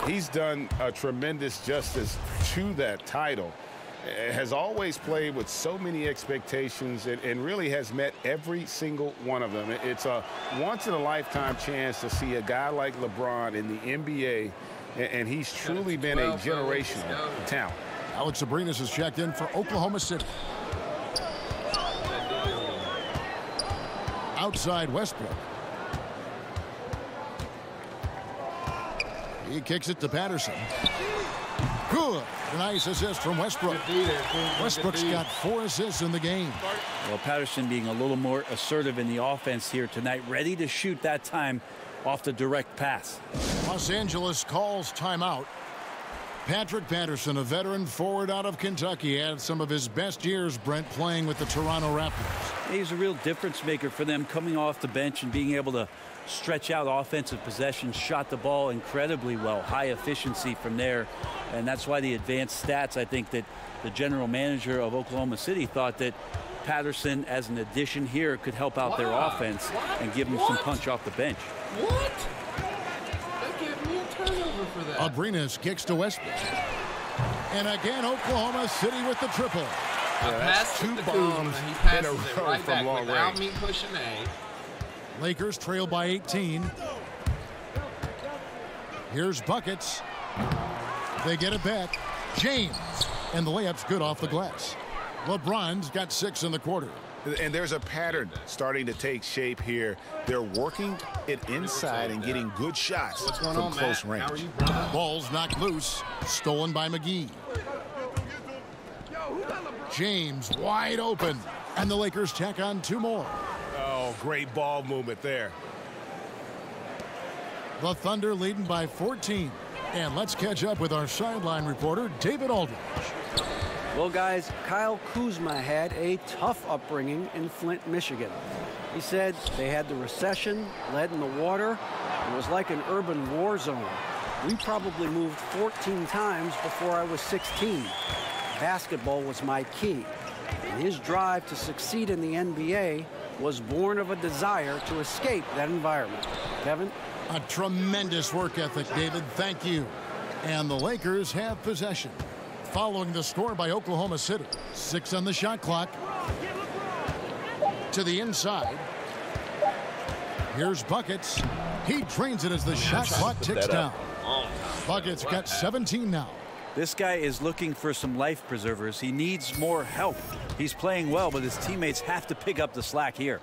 Speaker 4: he's done a tremendous justice to that title. Has always played with so many expectations and really has met every single one of them. It's a once-in-a-lifetime chance to see a guy like LeBron in the NBA, and he's truly been a generational talent.
Speaker 9: Alex Abrinas has checked in for Oklahoma City. Outside Westbrook. He kicks it to Patterson. Good. Nice assist from Westbrook. Westbrook's got 4 assists in the game.
Speaker 10: Well, Patterson being a little more assertive in the offense here tonight, ready to shoot that time off the direct pass.
Speaker 9: Los Angeles calls timeout. Patrick Patterson, a veteran forward out of Kentucky, had some of his best years, Brent, playing with the Toronto Raptors.
Speaker 10: He's a real difference maker for them, coming off the bench and being able to stretch out offensive possessions, shot the ball incredibly well, high efficiency from there. And that's why the advanced stats, I think that the general manager of Oklahoma City thought that Patterson, as an addition here, could help out their offense and give them some punch off the bench.
Speaker 5: What? They gave me a turnover for that.
Speaker 9: Abrinas kicks to Westbrook. And again, Oklahoma City with the triple.
Speaker 5: I passed two bombs and he passes it right back without me pushing A.
Speaker 9: Lakers trail by 18. Here's buckets. They get it back. James. And the layup's good off the glass. LeBron's got 6 in the quarter.
Speaker 4: And there's a pattern starting to take shape here. They're working it inside and getting good shots from close range.
Speaker 5: How are you, brother?
Speaker 9: Ball's knocked loose. Stolen by McGee. James wide open. And the Lakers tack on 2 more.
Speaker 4: Oh, great ball movement there.
Speaker 9: The Thunder leading by 14. And let's catch up with our sideline reporter, David Aldridge.
Speaker 2: Well, guys, Kyle Kuzma had a tough upbringing in Flint, Michigan. He said they had the recession, lead in the water. It was like an urban war zone. We probably moved 14 times before I was 16. Basketball was my key. And his drive to succeed in the NBA was born of a desire to escape that environment. Kevin?
Speaker 9: A tremendous work ethic, David. Thank you. And the Lakers have possession. Following the score by Oklahoma City. 6 on the shot clock. To the inside. Here's Buckets. He drains it as the shot clock ticks down. Buckets got 17 now.
Speaker 10: This guy is looking for some life preservers. He needs more help. He's playing well, but his teammates have to pick up the slack here.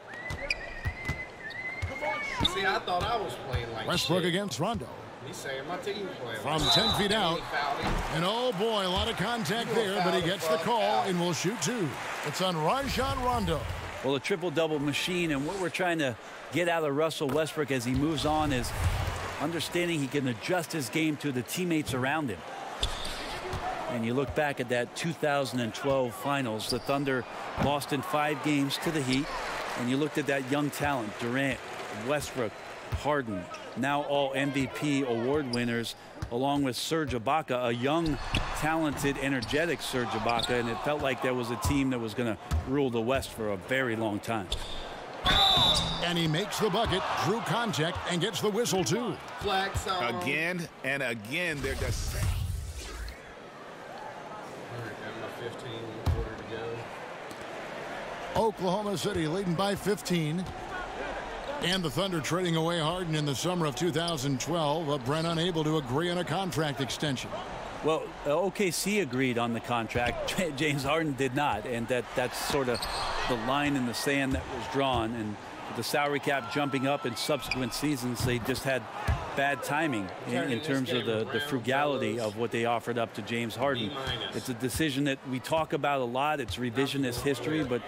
Speaker 5: See, I thought I was playing like
Speaker 9: Westbrook
Speaker 5: shit.
Speaker 9: Against Rondo.
Speaker 5: He's saying my team playing
Speaker 9: From
Speaker 5: like
Speaker 9: 10 feet out.
Speaker 5: shit.
Speaker 9: And oh boy, a lot of contact there, but he gets the call and will shoot 2. It's on Rajon Rondo.
Speaker 10: Well, a triple-double machine, and what we're trying to get out of Russell Westbrook as he moves on is understanding he can adjust his game to the teammates around him. And you look back at that 2012 finals, the Thunder lost in 5 games to the Heat. And you looked at that young talent, Durant, Westbrook, Harden, now all MVP award winners, along with Serge Ibaka, a young, talented, energetic Serge Ibaka, and it felt like there was a team that was going to rule the West for a very long time.
Speaker 9: And he makes the bucket, drew contact, and gets the whistle too.
Speaker 5: Flag song.
Speaker 4: Again and again, they're just...
Speaker 5: All right, got my 15 quarter to go.
Speaker 9: Oklahoma City leading by 15. And the Thunder trading away Harden in the summer of 2012, but Brent unable to agree on a contract extension.
Speaker 10: Well, OKC agreed on the contract. James Harden did not, and that's sort of the line in the sand that was drawn. And the salary cap jumping up in subsequent seasons, they just had bad timing in terms of the frugality of what they offered up to James Harden. It's a decision that we talk about a lot. It's revisionist history, but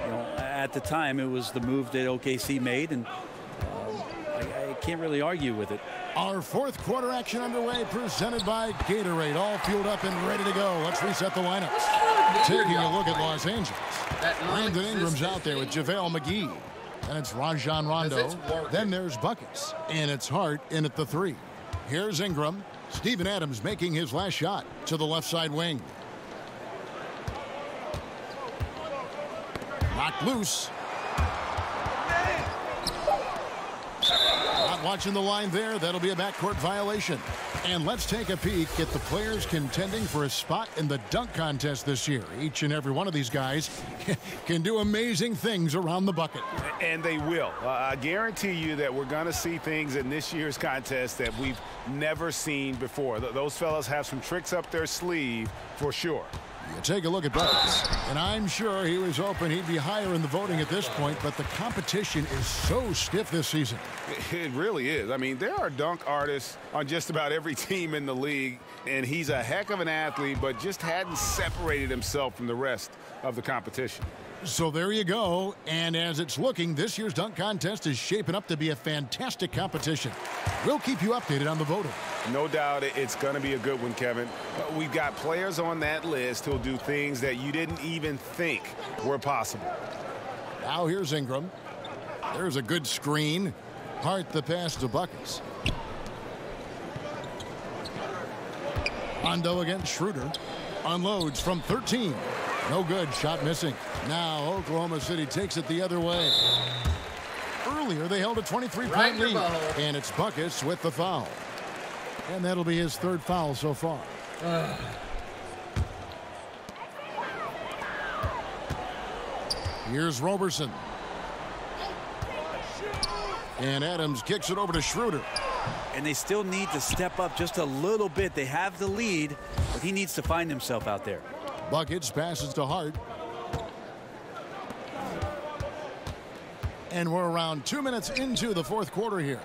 Speaker 10: you know, at the time it was the move that OKC made, and I can't really argue with it.
Speaker 9: Our 4th quarter action underway, presented by Gatorade. All fueled up and ready to go. Let's reset the lineups. Taking a look at Los Angeles. Brandon Ingram's out there with JaVale McGee. And it's Rajon Rondo. Then there's Buckets. And it's Hart in at the 3. Here's Ingram. Steven Adams making his last shot to the left side wing. Knocked loose. Not watching the line there. That'll be a backcourt violation. And let's take a peek at the players contending for a spot in the dunk contest this year. Each and every one of these guys can do amazing things around the bucket.
Speaker 4: And they will. I guarantee you that we're going to see things in this year's contest that we've never seen before. Those fellas have some tricks up their sleeve for sure.
Speaker 9: You take a look at buckets, and I'm sure he was hoping he'd be higher in the voting at this point, but the competition is so stiff this season.
Speaker 4: It really is. I mean, there are dunk artists on just about every team in the league, and he's a heck of an athlete, but just hadn't separated himself from the rest of the competition.
Speaker 9: So there you go, and as it's looking, this year's dunk contest is shaping up to be a fantastic competition. We'll keep you updated on the voting.
Speaker 4: No doubt it's going to be a good one, Kevin. We've got players on that list who'll do things that you didn't even think were possible.
Speaker 9: Now here's Ingram. There's a good screen. Hart the pass to buckets. Rondo against Schroeder. Unloads from 13. No good. Shot missing. Now Oklahoma City takes it the other way. Earlier they held a 23-point lead. And it's buckets with the foul. And that'll be his third foul so far. Here's Roberson. And Adams kicks it over to Schroeder.
Speaker 10: And they still need to step up just a little bit. They have the lead, but he needs to find himself out there.
Speaker 9: Buckets passes to Hart. And we're around 2 minutes into the fourth quarter here.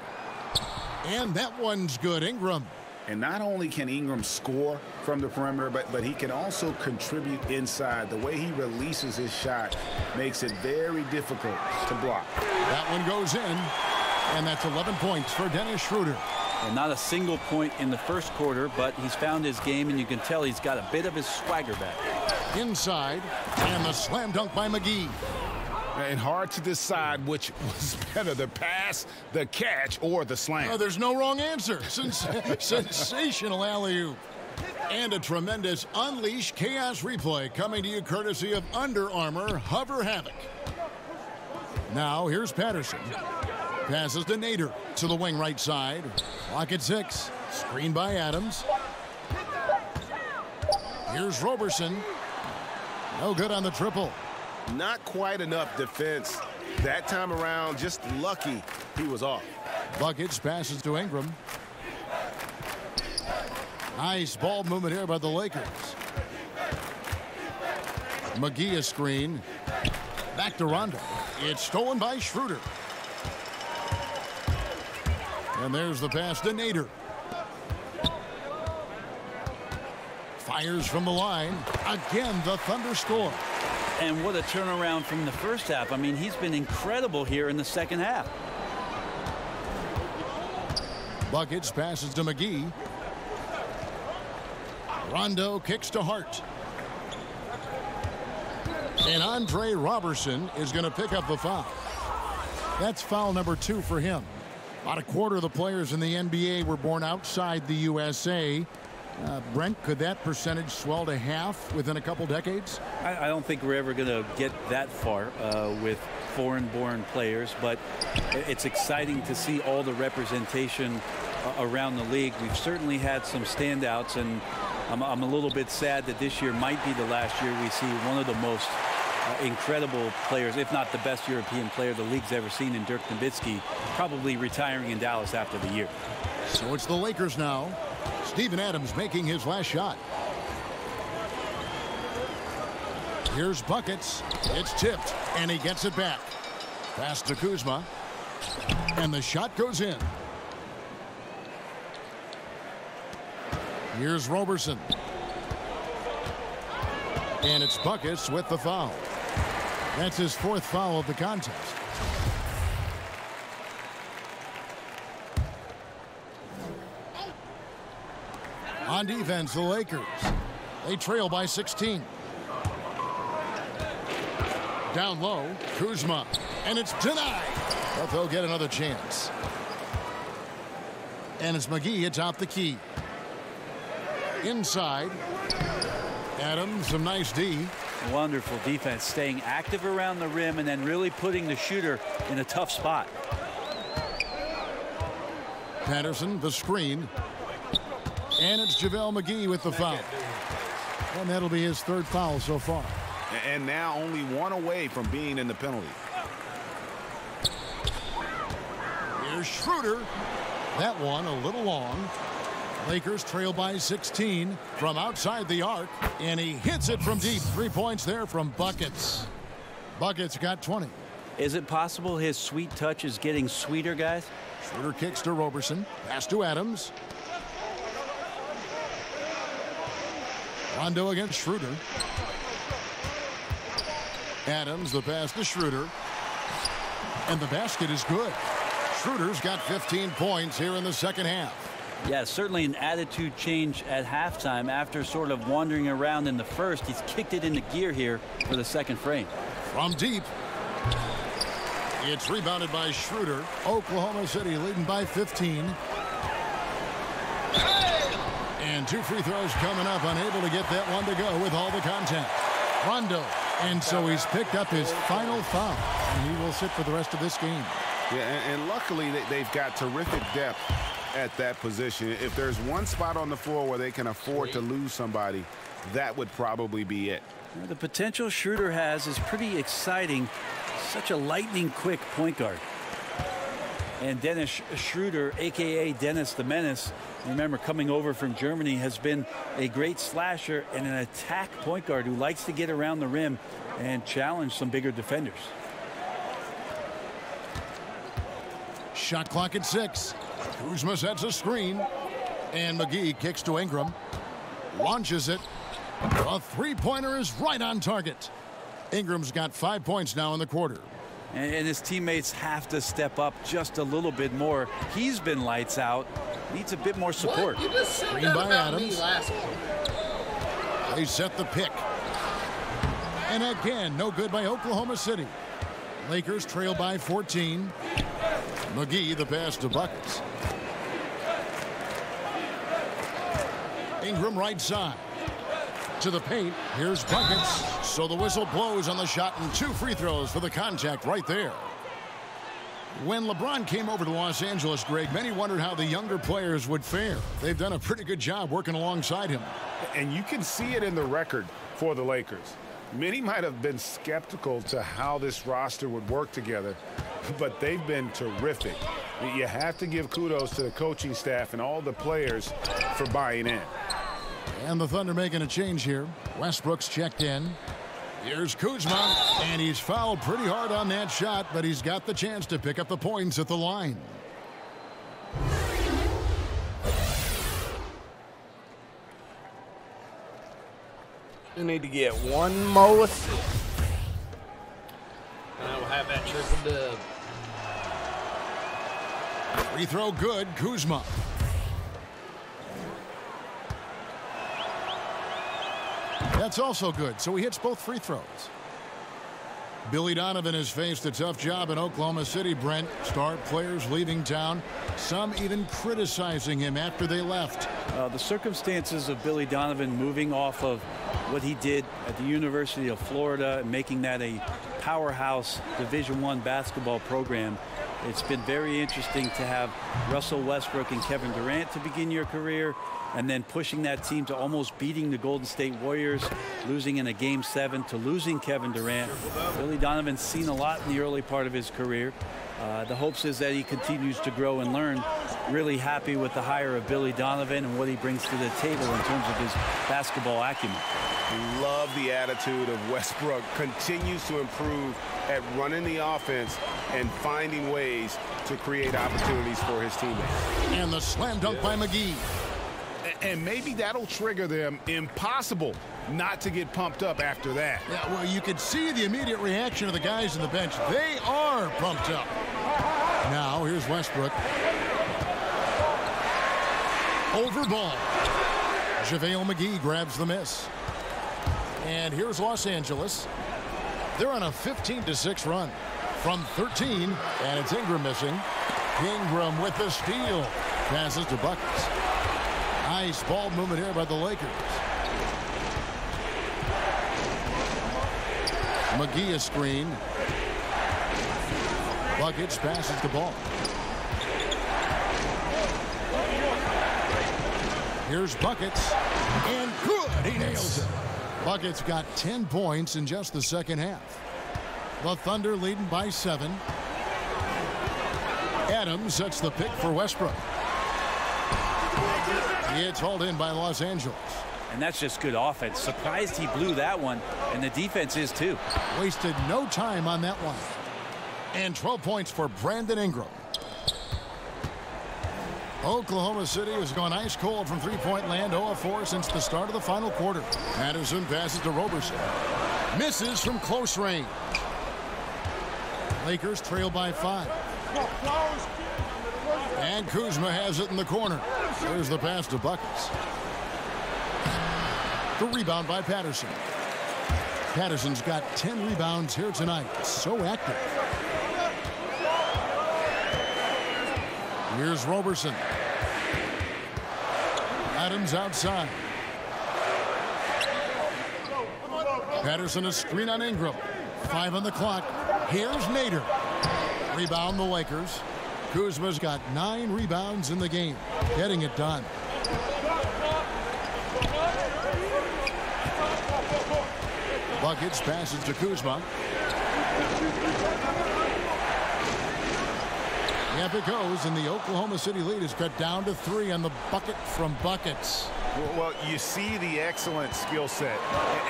Speaker 9: And that one's good. Ingram.
Speaker 4: And not only can Ingram score from the perimeter, but he can also contribute inside. The way he releases his shot makes it very difficult to block.
Speaker 9: That one goes in. And that's 11 points for Dennis Schroeder.
Speaker 10: Well, not a single point in the first quarter, but he's found his game, and you can tell he's got a bit of his swagger back.
Speaker 9: Inside, and the slam dunk by McGee.
Speaker 4: And hard to decide which was better, the pass, the catch, or the slam.
Speaker 9: Oh, there's no wrong answer. Sensational alley-oop. And a tremendous Unleash Chaos replay coming to you courtesy of Under Armour Hover Havoc. Now, here's Patterson. Passes to Nader to the wing right side. Clock at 6. Screened by Adams. Here's Roberson. No good on the triple.
Speaker 4: Not quite enough defense. That time around, just lucky he was off.
Speaker 9: Buckets passes to Ingram. Nice ball movement here by the Lakers. McGee a screen. Back to Rondo. It's stolen by Schroeder. And there's the pass to Nader. Fires from the line. Again, the Thunder score.
Speaker 10: And what a turnaround from the first half. I mean, he's been incredible here in the second half.
Speaker 9: Buckets passes to McGee. Rondo kicks to Hart. And Andre Roberson is going to pick up the foul. That's foul number 2 for him. About a quarter of the players in the NBA were born outside the USA. Brent, could that percentage swell to half within a couple decades?
Speaker 10: I don't think we're ever going to get that far with foreign-born players, but it's exciting to see all the representation around the league. We've certainly had some standouts, and I'm a little bit sad that this year might be the last year we see one of the most incredible players, if not the best European player the league's ever seen in Dirk Nowitzki, probably retiring in Dallas after the year.
Speaker 9: So it's the Lakers now. Steven Adams making his last shot. Here's buckets. It's tipped, and he gets it back. Pass to Kuzma. And the shot goes in. Here's Roberson. And it's buckets with the foul. That's his 4th foul of the contest. On defense, the Lakers. They trail by 16. Down low, Kuzma. And it's denied. But they'll get another chance. And it's McGee atop the key. Inside. Adams, some nice D.
Speaker 10: Wonderful defense, staying active around the rim and then really putting the shooter in a tough spot.
Speaker 9: Patterson, the screen. And it's JaVale McGee with the foul. And that'll be his 3rd foul so far.
Speaker 4: And now only 1 away from being in the penalty.
Speaker 9: Here's Schroeder. That one a little long. Lakers trail by 16 from outside the arc, and he hits it from deep. 3 points there from Buckets. Buckets got 20.
Speaker 10: Is it possible his sweet touch is getting sweeter, guys?
Speaker 9: Schroeder kicks to Roberson. Pass to Adams. Rondo against Schroeder. Adams, the pass to Schroeder. And the basket is good. Schroeder's got 15 points here in the second half.
Speaker 10: Yeah, certainly an attitude change at halftime after sort of wandering around in the first. He's kicked it into gear here for the second frame.
Speaker 9: From deep. It's rebounded by Schroeder. Oklahoma City leading by 15. And 2 free throws coming up, unable to get that one to go with all the contact. Rondo. And so he's picked up his final foul, and he will sit for the rest of this game.
Speaker 4: Yeah, and luckily they've got terrific depth at that position. If there's one spot on the floor where they can afford to lose somebody, that would probably be it.
Speaker 10: The potential Schroeder has is pretty exciting. Such a lightning quick point guard. And Dennis Schroeder, a.k.a. Dennis the Menace, remember, coming over from Germany, has been a great slasher and an attack point guard who likes to get around the rim and challenge some bigger defenders.
Speaker 9: Shot clock at 6. Kuzma sets a screen. And McGee kicks to Ingram. Launches it. A three-pointer is right on target. Ingram's got 5 points now in the quarter.
Speaker 10: And his teammates have to step up just a little bit more. He's been lights out. Needs a bit more support.
Speaker 9: Screen by Adams. They set the pick. And again, no good by Oklahoma City. Lakers trail by 14. McGee, the pass to Buckets. Ingram right side. To the paint. Here's Buckets. So the whistle blows on the shot, and 2 free throws for the contact right there. When LeBron came over to Los Angeles, Greg, many wondered how the younger players would fare. They've done a pretty good job working alongside him.
Speaker 4: And you can see it in the record for the Lakers. Many might have been skeptical to how this roster would work together, but they've been terrific. You have to give kudos to the coaching staff and all the players for buying in.
Speaker 9: And the Thunder making a change here. Westbrook's checked in. Here's Kuzma, and he's fouled pretty hard on that shot, but he's got the chance to pick up the points at the line.
Speaker 5: You need to get one more assist. And I will have that triple dub.
Speaker 9: Free throw good, Kuzma. That's also good, so he hits both free throws. Billy Donovan has faced a tough job in Oklahoma City, Brent. Star players leaving town, some even criticizing him after they left.
Speaker 10: The circumstances of Billy Donovan moving off of what he did at the University of Florida and making that a powerhouse Division I basketball program. It's been very interesting to have Russell Westbrook and Kevin Durant to begin your career, and then pushing that team to almost beating the Golden State Warriors, losing in a Game 7 to losing Kevin Durant. Billy Donovan's seen a lot in the early part of his career. The hopes is that he continues to grow and learn. Really happy with the hire of Billy Donovan and what he brings to the table in terms of his basketball acumen.
Speaker 4: Love the attitude of Westbrook. Continues to improve at running the offense and finding ways to create opportunities for his teammates.
Speaker 9: And the slam dunk by McGee.
Speaker 4: And maybe that'll trigger them. Impossible not to get pumped up after that.
Speaker 9: Yeah, well, you could see the immediate reaction of the guys on the bench. They are pumped up. Now, here's Westbrook. Over ball. JaVale McGee grabs the miss. And here's Los Angeles. They're on a 15-6 run from 13, and it's Ingram missing. Ingram with the steal. Passes to Buckets. Nice ball movement here by the Lakers. McGee a screen. Buckets passes the ball. Here's Buckets. And good. He nails it. Buckets got 10 points in just the second half. The Thunder leading by 7. Adams sets the pick for Westbrook. It's hauled in by Los Angeles.
Speaker 10: And that's just good offense. Surprised he blew that one, and the defense is too.
Speaker 9: Wasted no time on that one. And 12 points for Brandon Ingram. Oklahoma City has gone ice cold from three-point land, 0 of 4 since the start of the final quarter. Patterson passes to Roberson. Misses from close range. Lakers trail by 5. And Kuzma has it in the corner. There's the pass to Buckets. The rebound by Patterson. Patterson's got 10 rebounds here tonight. So active. Here's Roberson. Adams outside. Patterson a screen on Ingram. 5 on the clock. Here's Nader. Rebound the Lakers. Kuzma's got 9 rebounds in the game. Getting it done. Buckets passes to Kuzma. Yep, it goes, and the Oklahoma City lead is cut down to 3 on the bucket from Buckets.
Speaker 4: Well, you see the excellent skill set,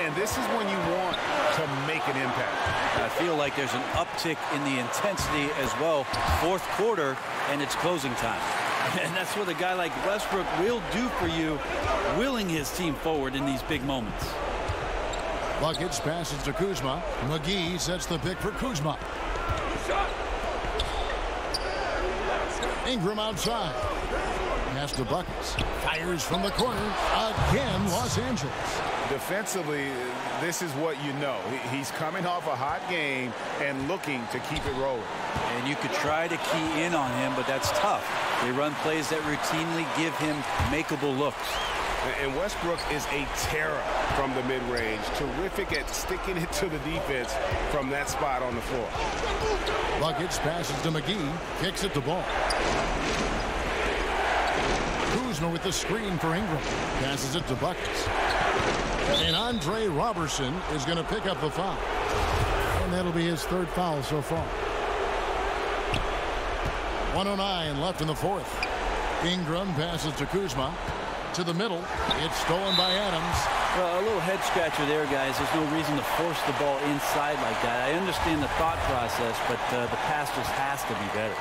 Speaker 4: and this is when you want to make an impact.
Speaker 10: I feel like there's an uptick in the intensity as well. Fourth quarter, and it's closing time. And that's what a guy like Westbrook will do for you, willing his team forward in these big moments.
Speaker 9: Buckets passes to Kuzma. McGee sets the pick for Kuzma. Ingram outside. Pass to Buckets. Fires from the corner. Again, Los Angeles.
Speaker 4: Defensively, this is what you know. He's coming off a hot game and looking to keep it rolling.
Speaker 10: And you could try to key in on him, but that's tough. They run plays that routinely give him makeable looks.
Speaker 4: And Westbrook is a terror from the mid-range. Terrific at sticking it to the defense from that spot on the floor.
Speaker 9: Buckets passes to McGee. Kicks it to Ball. Kuzma with the screen for Ingram. Passes it to Buckets. And Andre Roberson is going to pick up the foul. And that'll be his 3rd foul so far. 1:09 left in the 4th. Ingram passes to Kuzma. To the middle. It's stolen by Adams.
Speaker 10: Well, a little head scratcher there, guys. There's no reason to force the ball inside like that. I understand the thought process, but the pass just has to be better.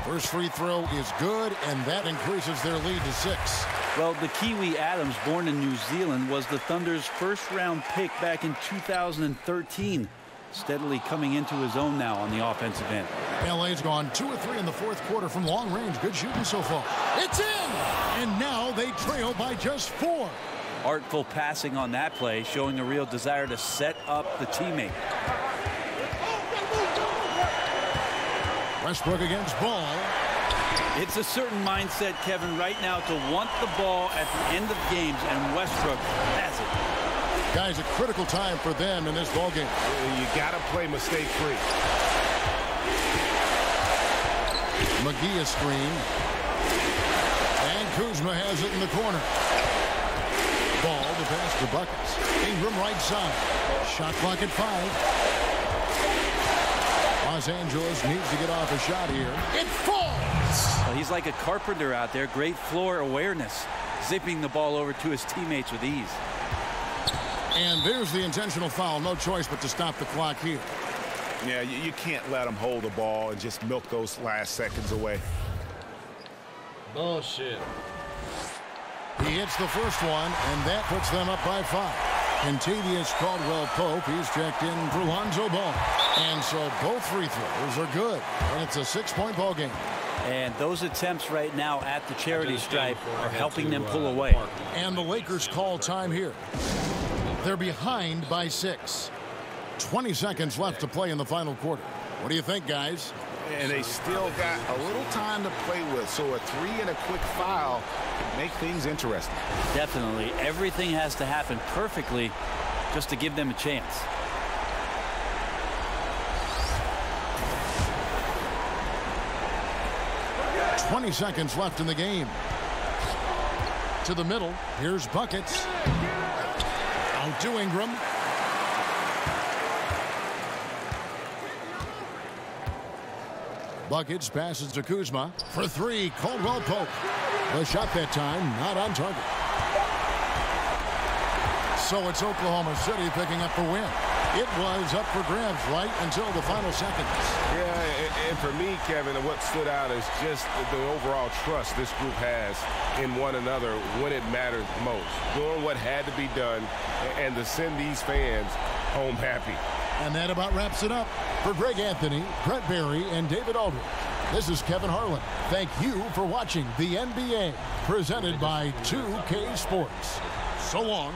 Speaker 9: First free throw is good, and that increases their lead to 6.
Speaker 10: Well, the Kiwi Adams, born in New Zealand, was the Thunder's first-round pick back in 2013. Steadily coming into his own now on the offensive end.
Speaker 9: LA's gone 2 of 3 in the 4th quarter from long range. Good shooting so far. It's in! And now they trail by just 4.
Speaker 10: Artful passing on that play, showing a real desire to set up the teammate.
Speaker 9: Westbrook against Ball.
Speaker 10: It's a certain mindset, Kevin, right now to want the ball at the end of games, and Westbrook has it.
Speaker 9: Guys, a critical time for them in this ballgame.
Speaker 4: You got to play mistake-free.
Speaker 9: McGee a screen. And Kuzma has it in the corner. Ball to pass to Buckets. Ingram right side. Shot clock at 5. Los Angeles needs to get off a shot here. It falls!
Speaker 10: Well, he's like a carpenter out there. Great floor awareness. Zipping the ball over to his teammates with ease.
Speaker 9: And there's the intentional foul. No choice but to stop the clock here.
Speaker 4: Yeah, you can't let them hold the ball and just milk those last seconds away.
Speaker 5: Bullshit.
Speaker 9: He hits the first one, and that puts them up by 5. Contavious Caldwell-Pope, he's checked in for Lonzo Ball. And so both free throws are good, and it's a 6-point ball game.
Speaker 10: And those attempts right now at the charity stripe are helping them pull away.
Speaker 9: And the Lakers call time here. They're behind by 6. 20 seconds left to play in the final quarter. What do you think, guys?
Speaker 4: And they still got a little time to play with, so a 3 and a quick foul make things interesting.
Speaker 10: Definitely. Everything has to happen perfectly just to give them a chance.
Speaker 9: $20 seconds left in the game. To the middle. Here's Buckets. Out to Ingram. Buckets passes to Kuzma for three. Caldwell Pope. The shot that time not on target. So it's Oklahoma City picking up the win. It was up for grabs right until the final seconds.
Speaker 4: Yeah, and for me, Kevin, what stood out is just the overall trust this group has in one another when it matters most. Doing what had to be done and to send these fans home happy.
Speaker 9: And that about wraps it up. For Greg Anthony, Brett Barry, and David Aldridge, this is Kevin Harlan. Thank you for watching the NBA, presented by 2K Sports. So long.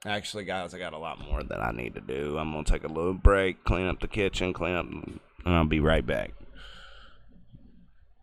Speaker 5: Actually, guys, I got a lot more that I need to do. I'm going to take a little break, clean up the kitchen, and I'll be right back.